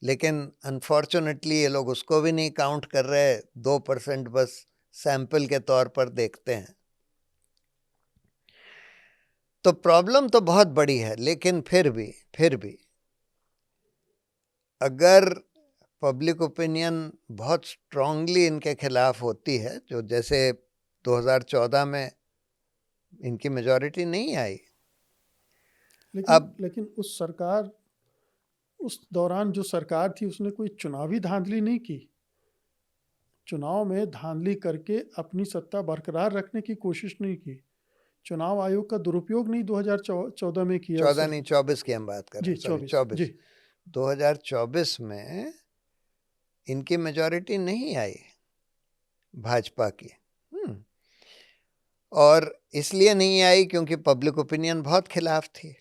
लेकिन अनफॉर्चुनेटली ये लोग उसको भी नहीं काउंट कर रहे, 2% बस सैंपल के तौर पर देखते हैं। तो प्रॉब्लम तो बहुत बड़ी है, लेकिन फिर भी अगर पब्लिक ओपिनियन बहुत स्ट्रांगली इनके खिलाफ होती है, जो जैसे 2014 में इनकी मेजॉरिटी नहीं आई। लेकिन उस दौरान जो सरकार थी उसने कोई चुनावी धांधली नहीं की। चुनाव में धांधली करके अपनी सत्ता बरकरार रखने की कोशिश नहीं की। चुनाव आयोग का दुरुपयोग नहीं 2014 में किया। 14 नहीं, 24 की हम बात कर रहे जी, हैं, 24 जी। 2024 में इनकी मेजॉरिटी नहीं आई। भाजपा की। और इसलिए नहीं आई क्योंकि पब्लिक ओपिनियन बहुत खिलाफ थी।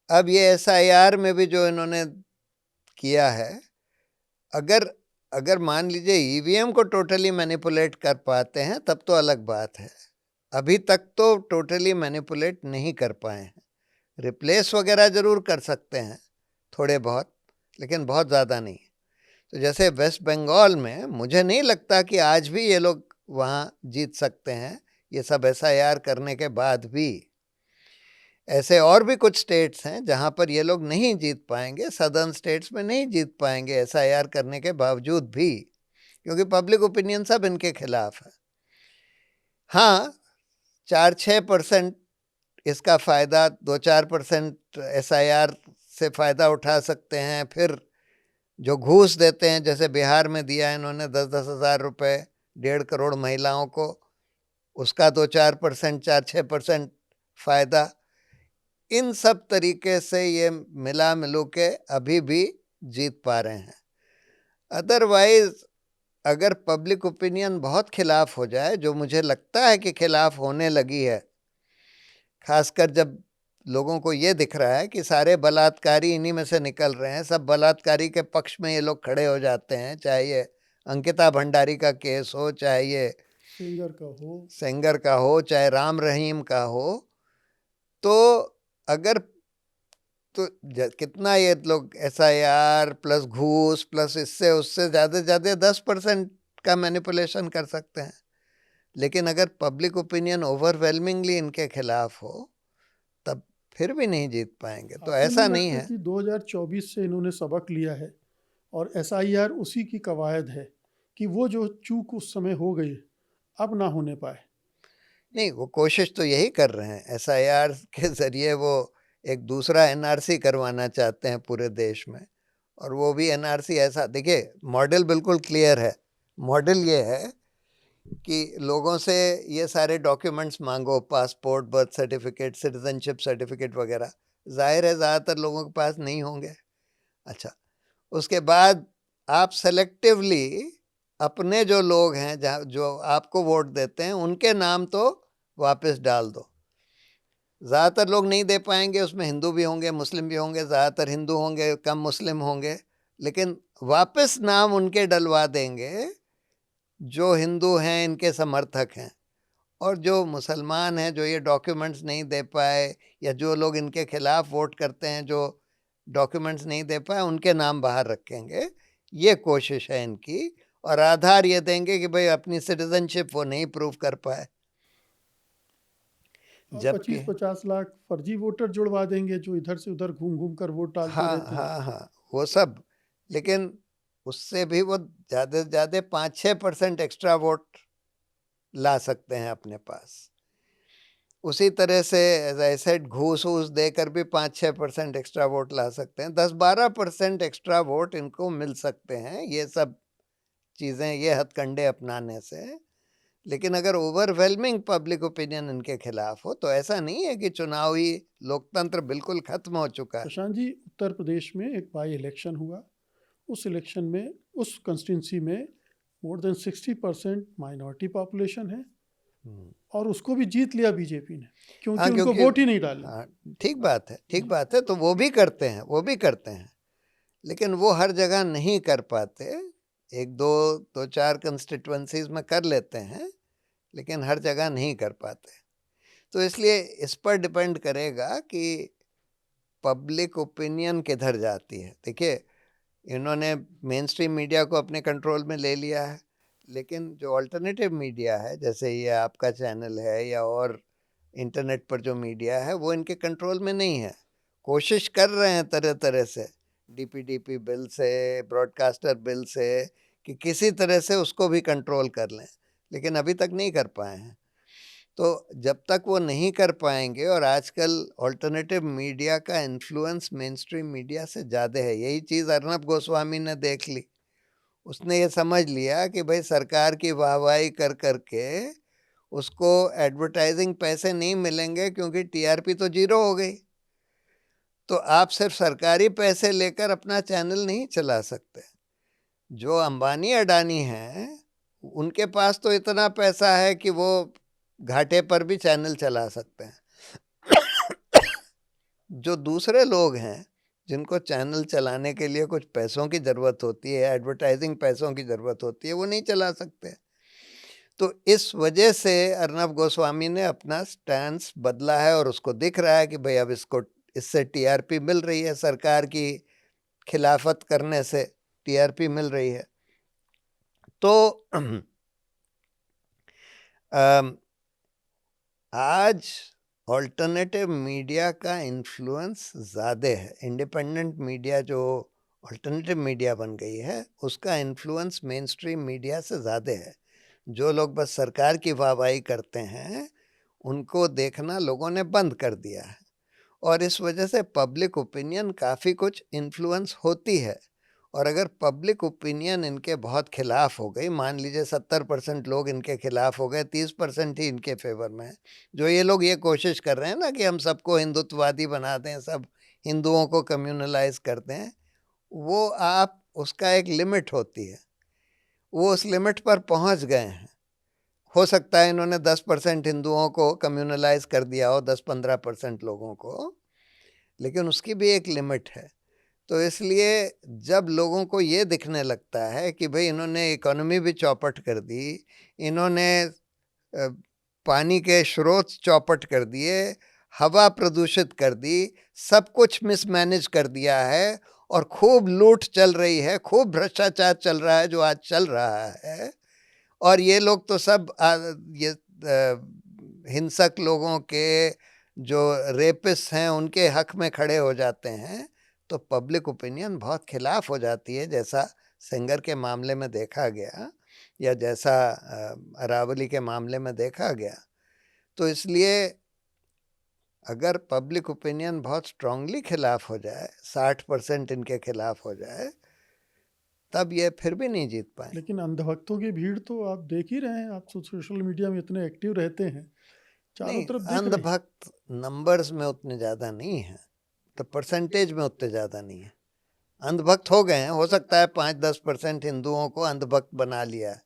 अब ये एसआईआर में भी जो इन्होंने किया है, अगर अगर मान लीजिए ईवीएम को टोटली मैनिपुलेट कर पाते हैं तब तो अलग बात है। अभी तक तो टोटली मैनिपुलेट नहीं कर पाए हैं। रिप्लेस वगैरह जरूर कर सकते हैं थोड़े बहुत, लेकिन बहुत ज़्यादा नहीं। तो जैसे वेस्ट बंगाल में मुझे नहीं लगता कि आज भी ये लोग वहाँ जीत सकते हैं, ये सब एसआईआर करने के बाद भी। ऐसे और भी कुछ स्टेट्स हैं जहाँ पर ये लोग नहीं जीत पाएंगे, सदर्न स्टेट्स में नहीं जीत पाएंगे एसआईआर करने के बावजूद भी, क्योंकि पब्लिक ओपिनियन सब इनके खिलाफ है। हाँ, 4-6% इसका फ़ायदा, 2-4% एसआईआर से फ़ायदा उठा सकते हैं। फिर जो घूस देते हैं, जैसे बिहार में दिया इन्होंने 10-10 हज़ार रुपये 1.5 करोड़ महिलाओं को, उसका 2-4%, 4-6% फ़ायदा। इन सब तरीके से ये मिला मिलू के अभी भी जीत पा रहे हैं। अदरवाइज अगर पब्लिक ओपिनियन बहुत खिलाफ हो जाए, जो मुझे लगता है कि खिलाफ होने लगी है, खासकर जब लोगों को ये दिख रहा है कि सारे बलात्कारी इन्हीं में से निकल रहे हैं, सब बलात्कारी के पक्ष में ये लोग खड़े हो जाते हैं, चाहे ये अंकिता भंडारी का केस हो, चाहे ये सेंगर का हो, चाहे राम रहीम का हो। तो अगर तो कितना ये लोग एसआईआर प्लस घूस प्लस इससे उससे ज़्यादा 10% का मैनिपुलेशन कर सकते हैं। लेकिन अगर पब्लिक ओपिनियन ओवरवेलमिंगली इनके खिलाफ हो तब फिर भी नहीं जीत पाएंगे। तो ऐसा नहीं है कि 2024 से इन्होंने सबक लिया है और एसआईआर उसी की कवायद है कि वो जो चूक उस समय हो गई अब ना होने पाए। नहीं, वो कोशिश तो यही कर रहे हैं, एसआईआर के जरिए वो एक दूसरा एनआरसी करवाना चाहते हैं पूरे देश में। और वो भी एनआरसी ऐसा, देखिए मॉडल बिल्कुल क्लियर है। मॉडल ये है कि लोगों से ये सारे डॉक्यूमेंट्स मांगो, passport, birth certificate, citizenship certificate वगैरह। जाहिर है ज़्यादातर लोगों के पास नहीं होंगे। अच्छा, उसके बाद आप सेलेक्टिवली अपने जो लोग हैं, जहाँ जो आपको वोट देते हैं, उनके नाम तो वापस डाल दो। ज़्यादातर लोग नहीं दे पाएंगे, उसमें हिंदू भी होंगे, मुस्लिम भी होंगे, ज़्यादातर हिंदू होंगे, कम मुस्लिम होंगे, लेकिन वापस नाम उनके डलवा देंगे जो हिंदू हैं, इनके समर्थक हैं। और जो मुसलमान हैं, जो ये डॉक्यूमेंट्स नहीं दे पाए, या जो लोग इनके खिलाफ वोट करते हैं जो डॉक्यूमेंट्स नहीं दे पाए, उनके नाम बाहर रखेंगे। ये कोशिश है इनकी। और आधार ये देंगे कि भाई अपनी सिटीजनशिप वो नहीं प्रूव कर पाए। जबकि 25-50 लाख फर्जी वोटर जुड़वा देंगे जो इधर से उधर घूम घूम कर वोट डालते रहते हैं। हाँ, वो सब। लेकिन उससे भी वो ज़्यादा से ज़्यादा 5-6% एक्स्ट्रा वोट ला सकते हैं अपने पास। उसी तरह से एज आई सेड, घूस वूस देकर भी 5-6% एक्स्ट्रा वोट ला सकते हैं। 10-12% एक्स्ट्रा वोट इनको मिल सकते हैं, ये सब चीज़ें, ये हथकंडे अपनाने से। लेकिन अगर ओवरवेलमिंग पब्लिक ओपिनियन इनके खिलाफ हो तो ऐसा नहीं है कि चुनावी लोकतंत्र बिल्कुल खत्म हो चुका है। प्रशांत जी, उत्तर प्रदेश में एक बाई इलेक्शन हुआ। उस इलेक्शन में उस कंस्टिट्यूंसी में मोर देन 60% माइनॉरिटी पॉपुलेशन है और उसको भी जीत लिया बीजेपी ने, क्योंकि उनको वोट ही नहीं डाला। ठीक बात है, ठीक बात है। तो वो भी करते हैं, वो भी करते हैं, लेकिन वो हर जगह नहीं कर पाते। एक दो चार कंस्टिट्यूएंसीज में कर लेते हैं, लेकिन हर जगह नहीं कर पाते। तो इसलिए इस पर डिपेंड करेगा कि पब्लिक ओपिनियन किधर जाती है। देखिए, इन्होंने मेन स्ट्रीम मीडिया को अपने कंट्रोल में ले लिया है, लेकिन जो अल्टरनेटिव मीडिया है, जैसे ये आपका चैनल है या और इंटरनेट पर जो मीडिया है, वो इनके कंट्रोल में नहीं है। कोशिश कर रहे हैं तरह तरह से, डीपीडीपी बिल से, ब्रॉडकास्टर बिल से, कि किसी तरह से उसको भी कंट्रोल कर लें, लेकिन अभी तक नहीं कर पाए हैं। तो जब तक वो नहीं कर पाएंगे, और आजकल अल्टरनेटिव मीडिया का इन्फ्लुएंस मेन स्ट्रीम मीडिया से ज़्यादा है। यही चीज़ अर्नब गोस्वामी ने देख ली। उसने ये समझ लिया कि भाई सरकार की वाहवाही कर करके उसको एडवर्टाइजिंग पैसे नहीं मिलेंगे, क्योंकि टीआरपी तो 0 हो गई। तो आप सिर्फ सरकारी पैसे लेकर अपना चैनल नहीं चला सकते। जो अंबानी अडानी हैं, उनके पास तो इतना पैसा है कि वो घाटे पर भी चैनल चला सकते हैं। जो दूसरे लोग हैं जिनको चैनल चलाने के लिए कुछ पैसों की ज़रूरत होती है, एडवर्टाइजिंग पैसों की ज़रूरत होती है, वो नहीं चला सकते। तो इस वजह से अर्नब गोस्वामी ने अपना स्टैंस बदला है और उसको दिख रहा है कि भाई अब इससे टीआरपी मिल रही है, सरकार की खिलाफत करने से टीआरपी मिल रही है। तो आज ऑल्टरनेटिव मीडिया का इन्फ्लुएंस ज़्यादा है। इंडिपेंडेंट मीडिया जो ऑल्टरनेटिव मीडिया बन गई है, उसका इन्फ्लुएंस मेन स्ट्रीम मीडिया से ज़्यादा है। जो लोग बस सरकार की वाहवाही करते हैं, उनको देखना लोगों ने बंद कर दिया है और इस वजह से पब्लिक ओपिनियन काफ़ी कुछ इन्फ्लुएंस होती है। और अगर पब्लिक ओपिनियन इनके बहुत खिलाफ हो गई, मान लीजिए 70% लोग इनके खिलाफ हो गए, 30% ही इनके फेवर में है। जो ये लोग ये कोशिश कर रहे हैं ना कि हम सबको हिंदुत्ववादी बना दें, सब हिंदुओं को कम्युनलाइज कर दें, वो आप उसका एक लिमिट होती है, वो उस लिमिट पर पहुंच गए हैं। हो सकता है इन्होंने 10% हिंदुओं को कम्युनलाइज कर दिया हो, 10-15% लोगों को, लेकिन उसकी भी एक लिमिट है। तो इसलिए जब लोगों को ये दिखने लगता है कि भाई इन्होंने इकोनॉमी भी चौपट कर दी, इन्होंने पानी के स्रोत चौपट कर दिए, हवा प्रदूषित कर दी, सब कुछ मिसमैनेज कर दिया है और खूब लूट चल रही है, खूब भ्रष्टाचार चल रहा है जो आज चल रहा है, और ये लोग तो सब ये हिंसक लोगों के, जो रेपिस्ट हैं, उनके हक में खड़े हो जाते हैं, तो पब्लिक ओपिनियन बहुत खिलाफ हो जाती है, जैसा सेंगर के मामले में देखा गया या जैसा अरावली के मामले में देखा गया। तो इसलिए अगर पब्लिक ओपिनियन बहुत स्ट्रांगली खिलाफ हो जाए, 60% इनके खिलाफ हो जाए, तब ये फिर भी नहीं जीत पाए। लेकिन अंधभक्तों की भीड़ तो आप देख ही रहे हैं, आप सोशल मीडिया में इतने एक्टिव रहते हैं, चारों नहीं, तरफ देख रहे हैं। अंधभक्त नंबर्स में उतने ज़्यादा नहीं है, तो परसेंटेज में उतने ज़्यादा नहीं है। अंधभक्त हो गए हैं, हो सकता है 5-10% हिंदुओं को अंधभक्त बना लिया है,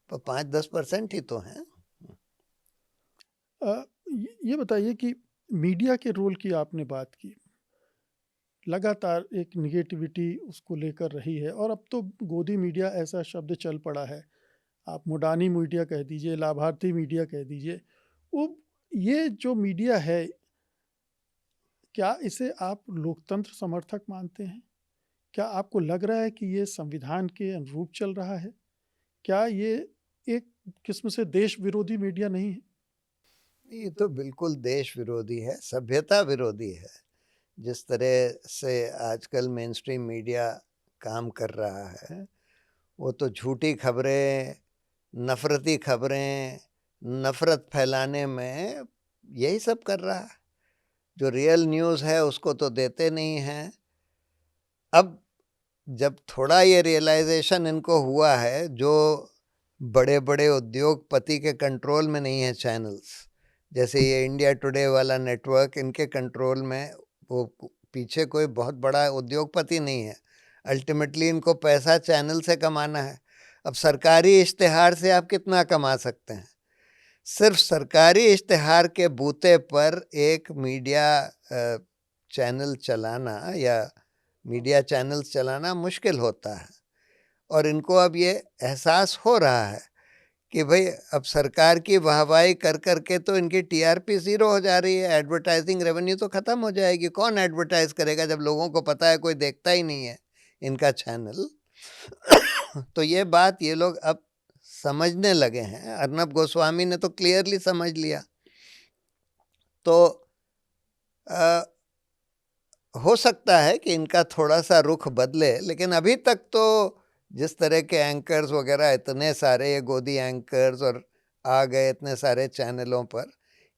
पर 5-10% ही तो हैं। ये बताइए कि मीडिया के रोल की आपने बात की, लगातार एक निगेटिविटी उसको लेकर रही है और अब तो गोदी मीडिया ऐसा शब्द चल पड़ा है, आप मुडानी मीडिया कह दीजिए, लाभार्थी मीडिया कह दीजिए। वो ये जो मीडिया है, क्या इसे आप लोकतंत्र समर्थक मानते हैं? क्या आपको लग रहा है कि ये संविधान के अनुरूप चल रहा है? क्या ये एक किस्म से देश विरोधी मीडिया नहीं है? ये तो बिल्कुल देश विरोधी है, सभ्यता विरोधी है। जिस तरह से आजकल मेन स्ट्रीम मीडिया काम कर रहा है, वो तो झूठी खबरें, नफरती खबरें, नफरत फैलाने में यही सब कर रहा है। जो रियल न्यूज़ है उसको तो देते नहीं हैं। अब जब थोड़ा ये रियलाइजेशन इनको हुआ है, जो बड़े बड़े उद्योगपति के कंट्रोल में नहीं है चैनल्स, जैसे ये इंडिया टुडे वाला नेटवर्क, इनके कंट्रोल में, वो पीछे कोई बहुत बड़ा उद्योगपति नहीं है, अल्टीमेटली इनको पैसा चैनल से कमाना है। अब सरकारी इश्तिहार से आप कितना कमा सकते हैं? सिर्फ सरकारी इश्तिहार के बूते पर एक मीडिया चैनल चलाना या मीडिया चैनल्स चलाना मुश्किल होता है। और इनको अब ये एहसास हो रहा है कि भाई अब सरकार की वाहवाही कर करके तो इनकी टीआरपी ज़ीरो हो जा रही है, एडवर्टाइजिंग रेवेन्यू तो ख़त्म हो जाएगी। कौन एडवर्टाइज करेगा जब लोगों को पता है कोई देखता ही नहीं है इनका चैनल। तो ये बात ये लोग अब समझने लगे हैं। अर्नब गोस्वामी ने तो क्लियरली समझ लिया। तो हो सकता है कि इनका थोड़ा सा रुख बदले, लेकिन अभी तक तो जिस तरह के एंकर्स वगैरह इतने सारे, ये गोदी एंकर्स और आ गए इतने सारे चैनलों पर,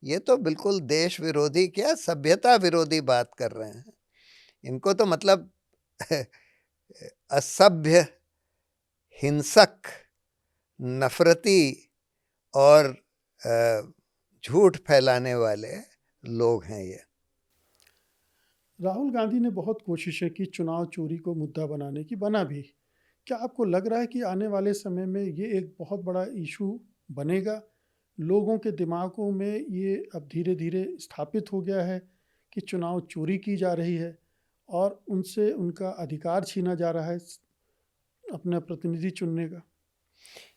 ये तो बिल्कुल देश विरोधी क्या सभ्यता विरोधी बात कर रहे हैं। इनको तो मतलब असभ्य, हिंसक, नफरती और झूठ फैलाने वाले लोग हैं ये। राहुल गांधी ने बहुत कोशिशें की चुनाव चोरी को मुद्दा बनाने की, बना भी, क्या आपको लग रहा है कि आने वाले समय में ये एक बहुत बड़ा इशू बनेगा? लोगों के दिमागों में ये अब धीरे-धीरे स्थापित हो गया है कि चुनाव चोरी की जा रही है और उनसे उनका अधिकार छीना जा रहा है अपना प्रतिनिधि चुनने का।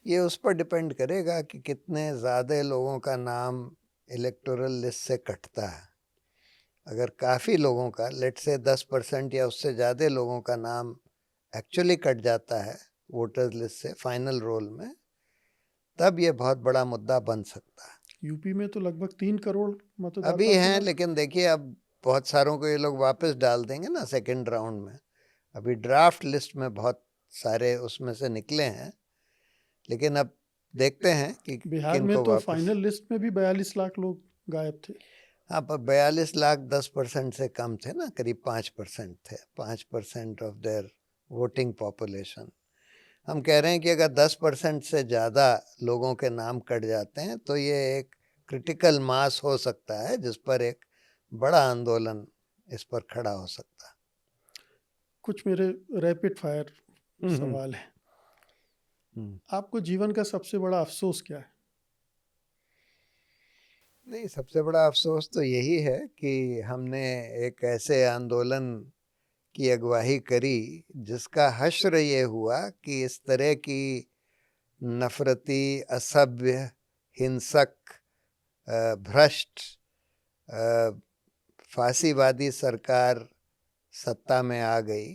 ये उस पर डिपेंड करेगा कि कितने ज़्यादा लोगों का नाम इलेक्टोरल लिस्ट से कटता है। अगर काफ़ी लोगों का, लेट्स से 10% या उससे ज़्यादा लोगों का नाम एक्चुअली कट जाता है वोटर्स लिस्ट से फाइनल रोल में, तब ये बहुत बड़ा मुद्दा बन सकता है। यूपी में तो लगभग 3 करोड़ मतदाता अभी थे हैं, ना? लेकिन देखिए अब बहुत सारों को ये लोग वापस डाल देंगे ना सेकंड राउंड में। अभी ड्राफ्ट लिस्ट में बहुत सारे उसमें से निकले हैं, लेकिन अब देखते हैं कि बिहार किन में को तो वापस। फाइनल लिस्ट में भी 42 लाख लोग गायब थे। हाँ, पर 42 लाख 10% से कम थे ना, करीब 5% थे, 5% ऑफ देयर वोटिंग पॉपुलेशन। हम कह रहे हैं कि अगर 10% से ज़्यादा लोगों के नाम कट जाते हैं तो ये एक क्रिटिकल मास हो सकता है जिस पर एक बड़ा आंदोलन इस पर खड़ा हो सकता है। कुछ मेरे रैपिड फायर हम्म, सवाल है। हम्म। आपको जीवन का सबसे बड़ा अफसोस क्या है? नहीं, सबसे बड़ा अफसोस तो यही है कि हमने एक ऐसे आंदोलन की अगुवाई करी जिसका हश्र ये हुआ कि इस तरह की नफरती, असभ्य, हिंसक, भ्रष्ट, फांसीवादी सरकार सत्ता में आ गई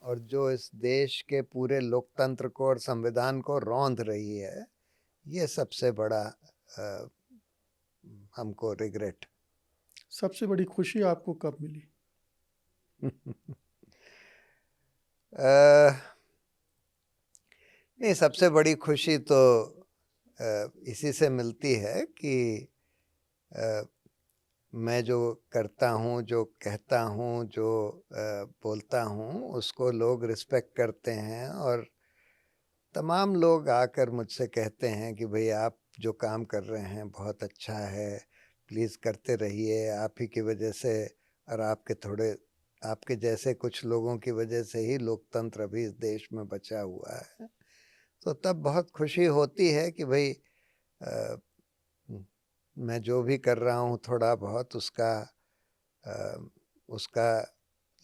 और जो इस देश के पूरे लोकतंत्र को और संविधान को रौंद रही है, ये सबसे बड़ा हमको रिग्रेट। सबसे बड़ी खुशी आपको कब मिली? नहीं, सबसे बड़ी खुशी तो इसी से मिलती है कि मैं जो करता हूँ, जो कहता हूँ, जो बोलता हूँ, उसको लोग रिस्पेक्ट करते हैं और तमाम लोग आकर मुझसे कहते हैं कि भाई आप जो काम कर रहे हैं बहुत अच्छा है, प्लीज़ करते रहिए, आप ही की वजह से और आपके जैसे कुछ लोगों की वजह से ही लोकतंत्र अभी इस देश में बचा हुआ है। तो तब बहुत खुशी होती है कि भाई मैं जो भी कर रहा हूँ थोड़ा बहुत उसका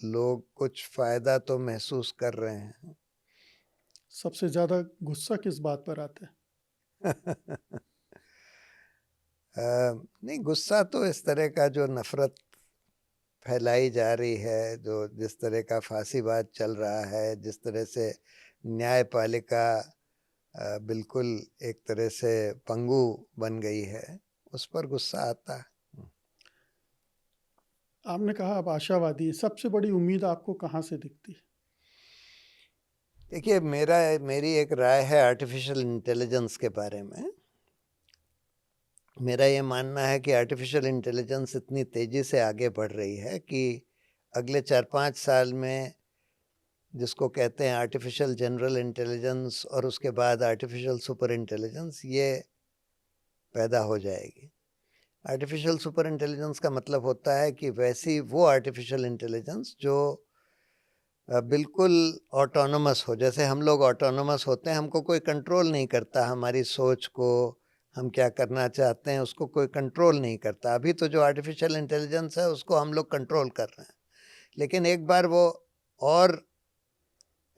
लोग कुछ फ़ायदा तो महसूस कर रहे हैं। सबसे ज़्यादा गुस्सा किस बात पर आता है? नहीं, गुस्सा तो इस तरह का जो नफरत फैलाई जा रही है, जो जिस तरह का फांसीवाद चल रहा है, जिस तरह से न्यायपालिका बिल्कुल एक तरह से पंगु बन गई है, उस पर गुस्सा आता है। आपने कहा आप आशावादी हैं, सबसे बड़ी उम्मीद आपको कहाँ से दिखती है? देखिए, मेरी एक राय है आर्टिफिशियल इंटेलिजेंस के बारे में। मेरा ये मानना है कि आर्टिफिशियल इंटेलिजेंस इतनी तेज़ी से आगे बढ़ रही है कि अगले 4-5 साल में जिसको कहते हैं आर्टिफिशियल जनरल इंटेलिजेंस और उसके बाद आर्टिफिशियल सुपर इंटेलिजेंस, ये पैदा हो जाएगी। आर्टिफिशियल सुपर इंटेलिजेंस का मतलब होता है कि वैसी वो आर्टिफिशियल इंटेलिजेंस जो बिल्कुल ऑटोनोमस हो। जैसे हम लोग ऑटोनोमस होते हैं, हमको कोई कंट्रोल नहीं करता, हमारी सोच को, हम क्या करना चाहते हैं उसको कोई कंट्रोल नहीं करता। अभी तो जो आर्टिफिशियल इंटेलिजेंस है उसको हम लोग कंट्रोल कर रहे हैं, लेकिन एक बार वो और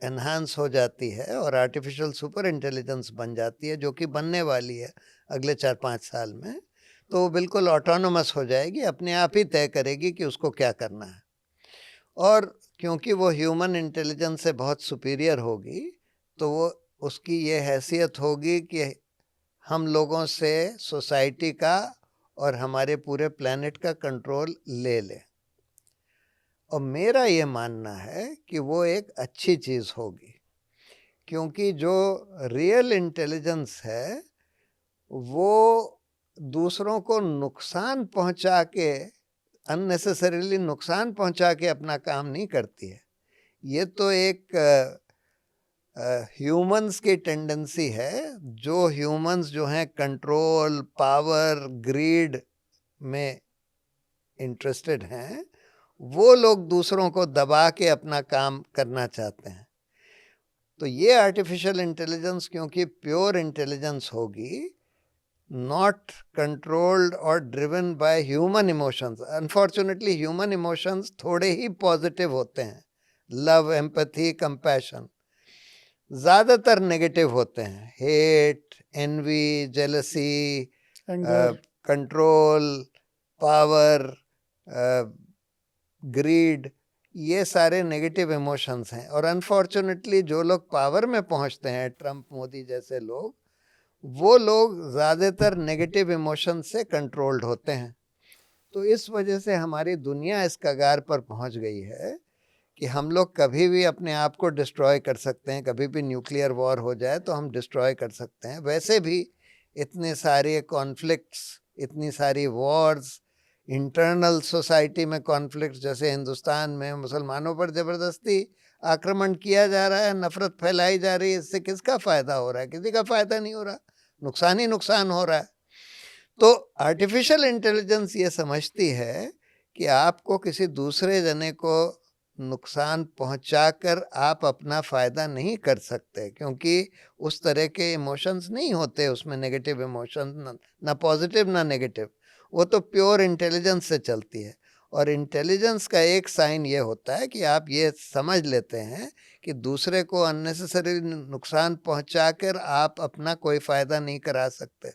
एनहांस हो जाती है और आर्टिफिशियल सुपर इंटेलिजेंस बन जाती है, जो कि बनने वाली है अगले 4-5 साल में, तो वो बिल्कुल ऑटोनोमस हो जाएगी, अपने आप ही तय करेगी कि उसको क्या करना है। और क्योंकि वो ह्यूमन इंटेलिजेंस से बहुत सुपीरियर होगी, तो वो उसकी ये हैसियत होगी कि हम लोगों से सोसाइटी का और हमारे पूरे प्लैनेट का कंट्रोल ले ले। और मेरा ये मानना है कि वो एक अच्छी चीज़ होगी, क्योंकि जो रियल इंटेलिजेंस है वो दूसरों को नुकसान पहुंचा के, अननेसेसरीली नुकसान पहुंचा के अपना काम नहीं करती है। ये तो एक ह्यूमंस की टेंडेंसी है। जो ह्यूमंस जो हैं कंट्रोल, पावर, ग्रीड में इंटरेस्टेड हैं, वो लोग दूसरों को दबा के अपना काम करना चाहते हैं। तो ये आर्टिफिशियल इंटेलिजेंस क्योंकि प्योर इंटेलिजेंस होगी, not controlled or driven by human emotions. Unfortunately, human emotions थोड़े ही पॉजिटिव होते हैं, लव, एम्पैथी, कंपैशन। ज़्यादातर नेगेटिव होते हैं, hate, envy, jealousy, anger, control, power, greed, ये सारे नेगेटिव इमोशंस हैं। और अनफॉर्चुनेटली जो लोग पावर में पहुंचते हैं, ट्रंप, मोदी जैसे लोग, वो लोग ज़्यादातर नेगेटिव इमोशन से कंट्रोल्ड होते हैं। तो इस वजह से हमारी दुनिया इस कगार पर पहुंच गई है कि हम लोग कभी भी अपने आप को डिस्ट्रॉय कर सकते हैं। कभी भी न्यूक्लियर वॉर हो जाए तो हम डिस्ट्रॉय कर सकते हैं। वैसे भी इतने सारे कॉन्फ्लिक्ट्स, इतनी सारी वॉर्स, इंटरनल सोसाइटी में कॉन्फ्लिक्ट्स, जैसे हिंदुस्तान में मुसलमानों पर ज़बरदस्ती आक्रमण किया जा रहा है, नफरत फैलाई जा रही है। इससे किसका फ़ायदा हो रहा है? किसी का फ़ायदा नहीं हो रहा, नुकसान ही नुकसान हो रहा है। तो आर्टिफिशियल इंटेलिजेंस ये समझती है कि आपको किसी दूसरे जने को नुकसान पहुंचाकर आप अपना फ़ायदा नहीं कर सकते, क्योंकि उस तरह के इमोशंस नहीं होते उसमें, नेगेटिव इमोशंस, ना पॉजिटिव ना नेगेटिव। वो तो प्योर इंटेलिजेंस से चलती है। और इंटेलिजेंस का एक साइन ये होता है कि आप ये समझ लेते हैं कि दूसरे को अननेसेसरी नुकसान पहुंचाकर आप अपना कोई फ़ायदा नहीं करा सकते।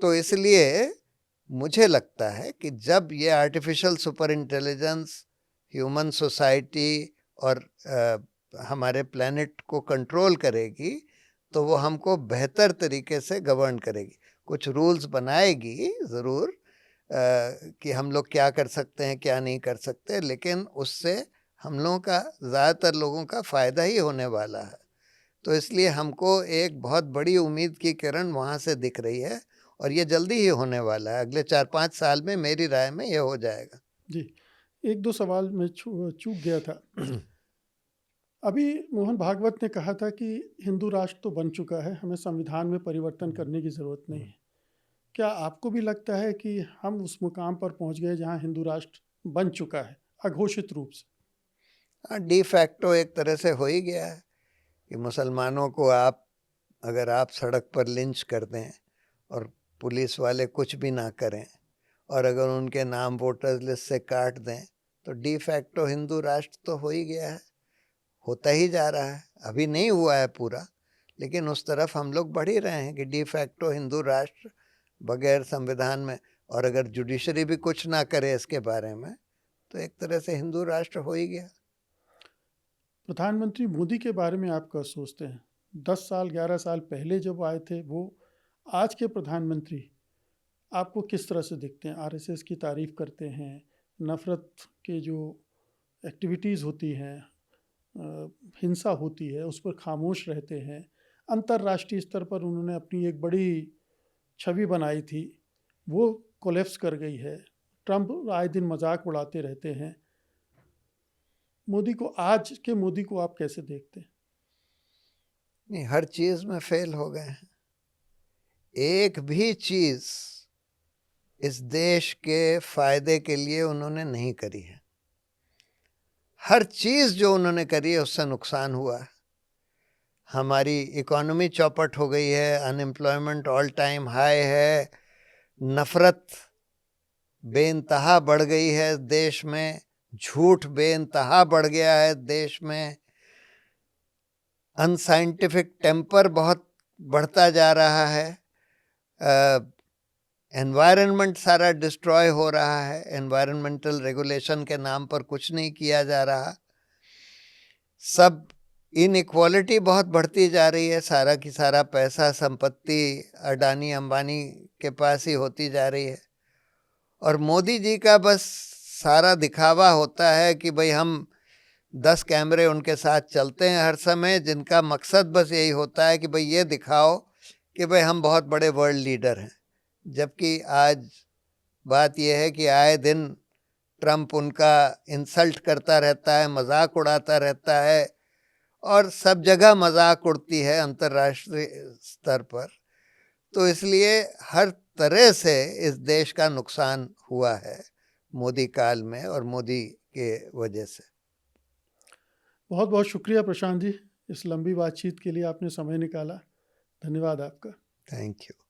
तो इसलिए मुझे लगता है कि जब ये artificial super intelligence human society और हमारे प्लेनेट को कंट्रोल करेगी, तो वो हमको बेहतर तरीके से गवर्न करेगी। कुछ रूल्स बनाएगी ज़रूर कि हम लोग क्या कर सकते हैं, क्या नहीं कर सकते, लेकिन उससे हम लोगों का, ज़्यादातर लोगों का फ़ायदा ही होने वाला है। तो इसलिए हमको एक बहुत बड़ी उम्मीद की किरण वहाँ से दिख रही है, और ये जल्दी ही होने वाला है। अगले 4-5 साल में मेरी राय में ये हो जाएगा। जी, एक दो सवाल में चूक गया था। अभी मोहन भागवत ने कहा था कि हिंदू राष्ट्र तो बन चुका है, हमें संविधान में परिवर्तन करने की ज़रूरत नहीं है। क्या आपको भी लगता है कि हम उस मुकाम पर पहुंच गए जहां हिंदू राष्ट्र बन चुका है अघोषित रूप से? हाँ, डी फैक्टो एक तरह से हो ही गया है कि मुसलमानों को आप, अगर आप सड़क पर लिंच कर दें और पुलिस वाले कुछ भी ना करें, और अगर उनके नाम वोटर्स लिस्ट से काट दें, तो डी फैक्टो हिंदू राष्ट्र तो हो ही गया है, होता ही जा रहा है। अभी नहीं हुआ है पूरा, लेकिन उस तरफ हम लोग बढ़ ही रहे हैं कि डी फैक्टो हिंदू राष्ट्र बगैर संविधान में, और अगर जुडिशरी भी कुछ ना करे इसके बारे में, तो एक तरह से हिंदू राष्ट्र हो ही गया। प्रधानमंत्री मोदी के बारे में आप क्या सोचते हैं? 10 साल 11 साल पहले जब आए थे वो, आज के प्रधानमंत्री आपको किस तरह से दिखते हैं? आरएसएस की तारीफ करते हैं, नफ़रत के जो एक्टिविटीज़ होती हैं, हिंसा होती है, उस पर खामोश रहते हैं। अंतर्राष्ट्रीय स्तर पर उन्होंने अपनी एक बड़ी छवि बनाई थी, वो कोलैप्स कर गई है। ट्रंप आए दिन मजाक उड़ाते रहते हैं। मोदी को, आज के मोदी को आप कैसे देखते हैं? नहीं, हर चीज़ में फेल हो गए हैं। एक भी चीज़ इस देश के फायदे के लिए उन्होंने नहीं करी है। हर चीज़ जो उन्होंने करी है उससे नुकसान हुआ है। हमारी इकोनॉमी चौपट हो गई है, अनएम्प्लॉयमेंट ऑल टाइम हाई है, नफरत बेइंतहा बढ़ गई है देश में, झूठ बेइंतहा बढ़ गया है देश में, अनसाइंटिफिक टेम्पर बहुत बढ़ता जा रहा है, एनवायरनमेंट सारा डिस्ट्रॉय हो रहा है, एनवायरमेंटल रेगुलेशन के नाम पर कुछ नहीं किया जा रहा, सब इनइक्वालिटी बहुत बढ़ती जा रही है, सारा की सारा पैसा संपत्ति अडानी अंबानी के पास ही होती जा रही है। और मोदी जी का बस सारा दिखावा होता है कि भाई हम 10 कैमरे उनके साथ चलते हैं हर समय, जिनका मकसद बस यही होता है कि भाई ये दिखाओ कि भाई हम बहुत बड़े वर्ल्ड लीडर हैं। जबकि आज बात यह है कि आए दिन ट्रंप उनका इंसल्ट करता रहता है, मजाक उड़ाता रहता है, और सब जगह मजाक उड़ती है अंतर्राष्ट्रीय स्तर पर। तो इसलिए हर तरह से इस देश का नुकसान हुआ है मोदी काल में और मोदी के वजह से। बहुत बहुत शुक्रिया प्रशांत जी, इस लंबी बातचीत के लिए आपने समय निकाला। धन्यवाद आपका। Thank you.